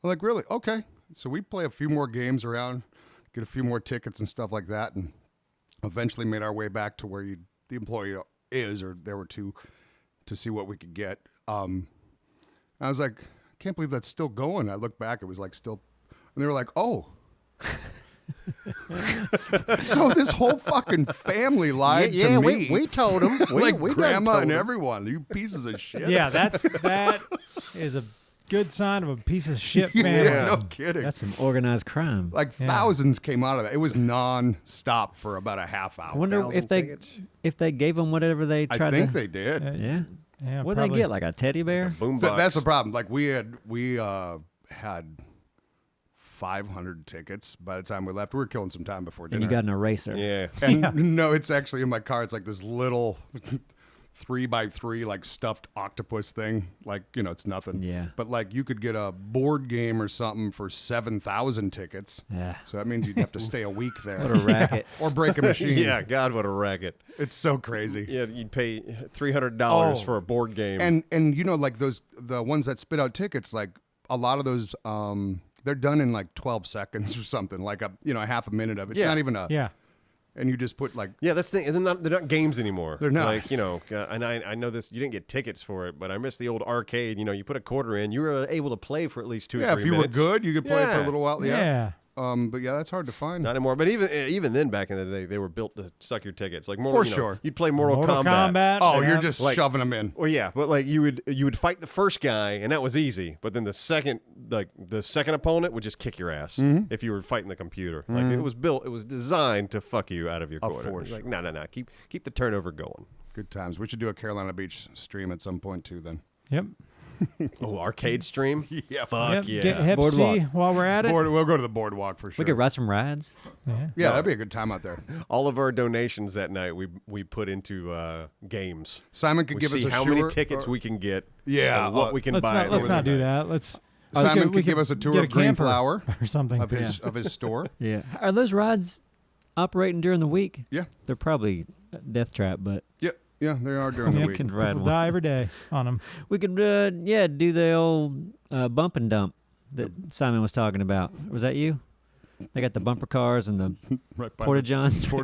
[SPEAKER 2] I'm like, really? Okay. So we play a few more games around, get a few more tickets and stuff like that, and eventually made our way back to where the employee is, or there were two, to see what we could get. I was like, I can't believe that's still going. I looked back, it was like still, and they were like, oh. So this whole fucking family lied to me.
[SPEAKER 3] we told them.
[SPEAKER 2] like grandma and everyone, you pieces of shit.
[SPEAKER 1] Yeah, that is a good sign of a piece of shit family.
[SPEAKER 2] Yeah, no kidding.
[SPEAKER 4] That's some organized crime.
[SPEAKER 2] Like thousands came out of that. It was non-stop for about a half hour.
[SPEAKER 4] I wonder if they gave them whatever they
[SPEAKER 2] I
[SPEAKER 4] tried
[SPEAKER 2] think
[SPEAKER 4] to.
[SPEAKER 2] they did.
[SPEAKER 4] Yeah.
[SPEAKER 1] Yeah,
[SPEAKER 4] What did
[SPEAKER 1] probably.
[SPEAKER 4] they get? Like a teddy bear?
[SPEAKER 3] Boombox.
[SPEAKER 2] That's the problem. Like we had 500 tickets by the time we left. We were killing some time before
[SPEAKER 4] And
[SPEAKER 2] dinner.
[SPEAKER 4] you got an eraser.
[SPEAKER 3] Yeah.
[SPEAKER 2] And no, it's actually in my car. It's like this little 3x3 like stuffed octopus thing. Like, you know, it's nothing.
[SPEAKER 4] Yeah.
[SPEAKER 2] But like you could get a board game or something for 7,000 tickets.
[SPEAKER 4] Yeah.
[SPEAKER 2] So that means you'd have to stay a week there.
[SPEAKER 4] What a racket.
[SPEAKER 2] Or break a machine.
[SPEAKER 3] Yeah, God, what a racket.
[SPEAKER 2] It's so crazy.
[SPEAKER 3] Yeah, you'd pay $300
[SPEAKER 2] Oh.
[SPEAKER 3] for a board game.
[SPEAKER 2] And you know, like the ones that spit out tickets, like a lot of those they're done in like 12 seconds or something, like a half a minute of it. It's
[SPEAKER 3] Yeah.
[SPEAKER 2] not even a
[SPEAKER 1] Yeah.
[SPEAKER 2] and you just put like
[SPEAKER 3] yeah, that's the thing. They're not games anymore.
[SPEAKER 2] They're not.
[SPEAKER 3] Like, you know, and I know this, you didn't get tickets for it, but I miss the old arcade. You know, you put a quarter in, you were able to play for at least 2 or 3
[SPEAKER 2] if you
[SPEAKER 3] minutes.
[SPEAKER 2] were good, you could play for a
[SPEAKER 3] Yeah.
[SPEAKER 2] little while. Yeah.
[SPEAKER 1] Yeah.
[SPEAKER 2] But yeah, that's hard to find.
[SPEAKER 3] Not anymore. But even then, back in the day, they were built to suck your tickets. Like more,
[SPEAKER 2] For
[SPEAKER 3] you know,
[SPEAKER 2] sure.
[SPEAKER 3] You'd play Mortal
[SPEAKER 1] Mortal
[SPEAKER 3] Kombat.
[SPEAKER 1] Kombat.
[SPEAKER 2] Oh,
[SPEAKER 1] they
[SPEAKER 2] you're
[SPEAKER 1] have-
[SPEAKER 2] just
[SPEAKER 3] like-
[SPEAKER 2] shoving them in.
[SPEAKER 3] Well, yeah, but like you would fight the first guy, and that was easy. But then the second opponent would just kick your ass if you were fighting the computer. Like it was designed to fuck you out of your quarter.
[SPEAKER 2] for
[SPEAKER 3] It's like no, keep the turnover going.
[SPEAKER 2] Good times. We should do a Carolina Beach stream at some point too. Then
[SPEAKER 1] Yep.
[SPEAKER 3] Oh, arcade stream?
[SPEAKER 2] Yeah.
[SPEAKER 3] Fuck
[SPEAKER 1] Yep.
[SPEAKER 3] yeah.
[SPEAKER 1] Get Hep
[SPEAKER 4] Boardwalk.
[SPEAKER 1] C while we're at it.
[SPEAKER 2] we'll go to the boardwalk for sure.
[SPEAKER 4] We could ride some rides.
[SPEAKER 2] Yeah, that'd be a good time out there.
[SPEAKER 3] All of our donations that night we put into games.
[SPEAKER 2] Simon could
[SPEAKER 3] We
[SPEAKER 2] give us
[SPEAKER 3] see
[SPEAKER 2] a
[SPEAKER 3] how
[SPEAKER 2] tour.
[SPEAKER 3] many tickets we can get.
[SPEAKER 2] Yeah,
[SPEAKER 3] and what we can
[SPEAKER 1] Let's
[SPEAKER 3] buy.
[SPEAKER 1] not, let's not do that. Let's.
[SPEAKER 2] Simon
[SPEAKER 1] we
[SPEAKER 2] could give us a tour
[SPEAKER 1] get
[SPEAKER 2] of Green
[SPEAKER 1] camper
[SPEAKER 2] Flower
[SPEAKER 1] or something.
[SPEAKER 2] of his store.
[SPEAKER 4] Yeah. Are those rides operating during the week?
[SPEAKER 2] Yeah.
[SPEAKER 4] They're probably a death trap, but
[SPEAKER 2] Yeah, they are during the
[SPEAKER 1] Yeah,
[SPEAKER 2] week.
[SPEAKER 4] can ride
[SPEAKER 1] People
[SPEAKER 4] one.
[SPEAKER 1] die every day on them.
[SPEAKER 4] We could, do the old bump and dump that Simon was talking about. Was that you? They got the bumper cars and the
[SPEAKER 2] Right by
[SPEAKER 4] porta johns.
[SPEAKER 3] Oh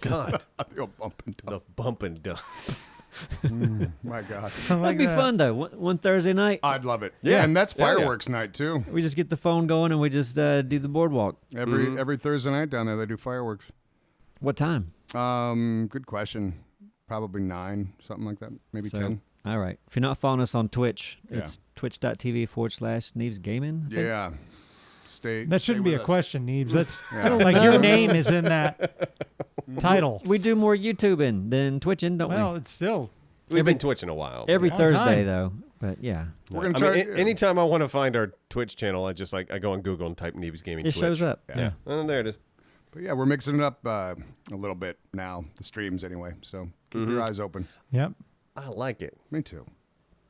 [SPEAKER 3] God,
[SPEAKER 2] the bump and
[SPEAKER 3] the
[SPEAKER 2] dump.
[SPEAKER 3] bump and dump.
[SPEAKER 2] My God,
[SPEAKER 4] That'd be fun though. One Thursday night,
[SPEAKER 2] I'd love it.
[SPEAKER 3] Yeah.
[SPEAKER 2] and that's
[SPEAKER 3] Yeah, yeah.
[SPEAKER 2] fireworks night too.
[SPEAKER 4] we just get the phone going and we just do the boardwalk.
[SPEAKER 2] Every Thursday night down there they do fireworks.
[SPEAKER 4] What time?
[SPEAKER 2] Good question. Probably 9, something like that. Maybe
[SPEAKER 4] So,
[SPEAKER 2] 10.
[SPEAKER 4] All right. If you're not following us on Twitch,
[SPEAKER 2] Yeah.
[SPEAKER 4] it's twitch.tv/Neebs Gaming. I think.
[SPEAKER 2] Yeah.
[SPEAKER 1] That shouldn't be a
[SPEAKER 2] question.
[SPEAKER 1] question, Neebs. That's
[SPEAKER 2] Yeah.
[SPEAKER 1] like your name is in that title.
[SPEAKER 4] We do more YouTubing than Twitching, don't
[SPEAKER 1] Well, it's still.
[SPEAKER 3] We've been twitching a while.
[SPEAKER 4] we? Every
[SPEAKER 1] long
[SPEAKER 4] Thursday
[SPEAKER 1] time.
[SPEAKER 4] though. But yeah,
[SPEAKER 2] We're gonna
[SPEAKER 3] I
[SPEAKER 2] try.
[SPEAKER 3] mean, anytime I want to find our Twitch channel, I go on Google and type Neebs Gaming.
[SPEAKER 4] it
[SPEAKER 3] Twitch.
[SPEAKER 4] shows up.
[SPEAKER 2] Yeah.
[SPEAKER 3] And there it is.
[SPEAKER 2] But yeah, we're mixing it up a little bit now. The streams anyway. So keep your eyes open.
[SPEAKER 1] Yep.
[SPEAKER 3] I like it.
[SPEAKER 2] Me too.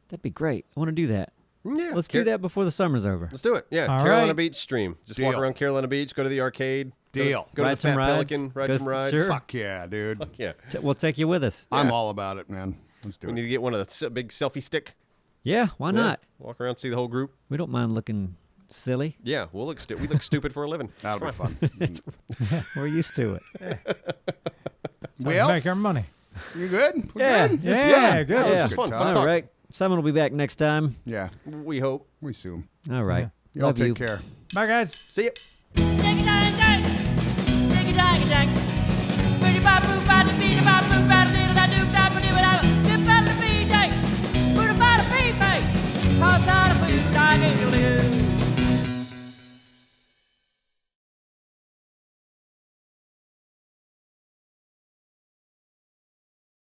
[SPEAKER 4] That'd be great. I want to do that.
[SPEAKER 3] Yeah,
[SPEAKER 4] Let's do that before the summer's over.
[SPEAKER 3] Let's do it. Yeah,
[SPEAKER 1] All
[SPEAKER 3] Carolina
[SPEAKER 1] right.
[SPEAKER 3] Beach stream. Just walk
[SPEAKER 2] Deal.
[SPEAKER 3] around Carolina Beach, go to the arcade.
[SPEAKER 2] Deal.
[SPEAKER 3] Go to
[SPEAKER 4] Ride
[SPEAKER 3] the
[SPEAKER 4] some
[SPEAKER 3] Fat
[SPEAKER 4] rides.
[SPEAKER 3] Pelican, ride
[SPEAKER 4] Go-
[SPEAKER 3] some rides.
[SPEAKER 4] sure.
[SPEAKER 2] Fuck yeah, dude.
[SPEAKER 3] Yeah.
[SPEAKER 4] We'll take you with us.
[SPEAKER 2] I'm all about it, man. Let's do
[SPEAKER 3] We
[SPEAKER 2] it.
[SPEAKER 3] need to get one of the big selfie stick.
[SPEAKER 4] Yeah, why not?
[SPEAKER 3] Walk around, see the whole group.
[SPEAKER 4] We don't mind looking silly.
[SPEAKER 3] Yeah, we look stupid for a living.
[SPEAKER 2] That'll be fun.
[SPEAKER 4] We're used to it.
[SPEAKER 2] Well,
[SPEAKER 1] Make our money.
[SPEAKER 2] you good? We're
[SPEAKER 4] Yeah.
[SPEAKER 2] good?
[SPEAKER 1] Yeah, good.
[SPEAKER 3] This
[SPEAKER 4] Yeah.
[SPEAKER 3] was fun.
[SPEAKER 2] Good
[SPEAKER 3] Fun
[SPEAKER 2] time.
[SPEAKER 4] All
[SPEAKER 3] talk.
[SPEAKER 4] right. Simon will be back next time.
[SPEAKER 2] Yeah.
[SPEAKER 3] We hope.
[SPEAKER 2] We assume.
[SPEAKER 4] All right.
[SPEAKER 2] Y'all
[SPEAKER 4] Love
[SPEAKER 2] take
[SPEAKER 4] you.
[SPEAKER 2] care.
[SPEAKER 1] Bye, guys.
[SPEAKER 3] See ya.
[SPEAKER 6] Take it out.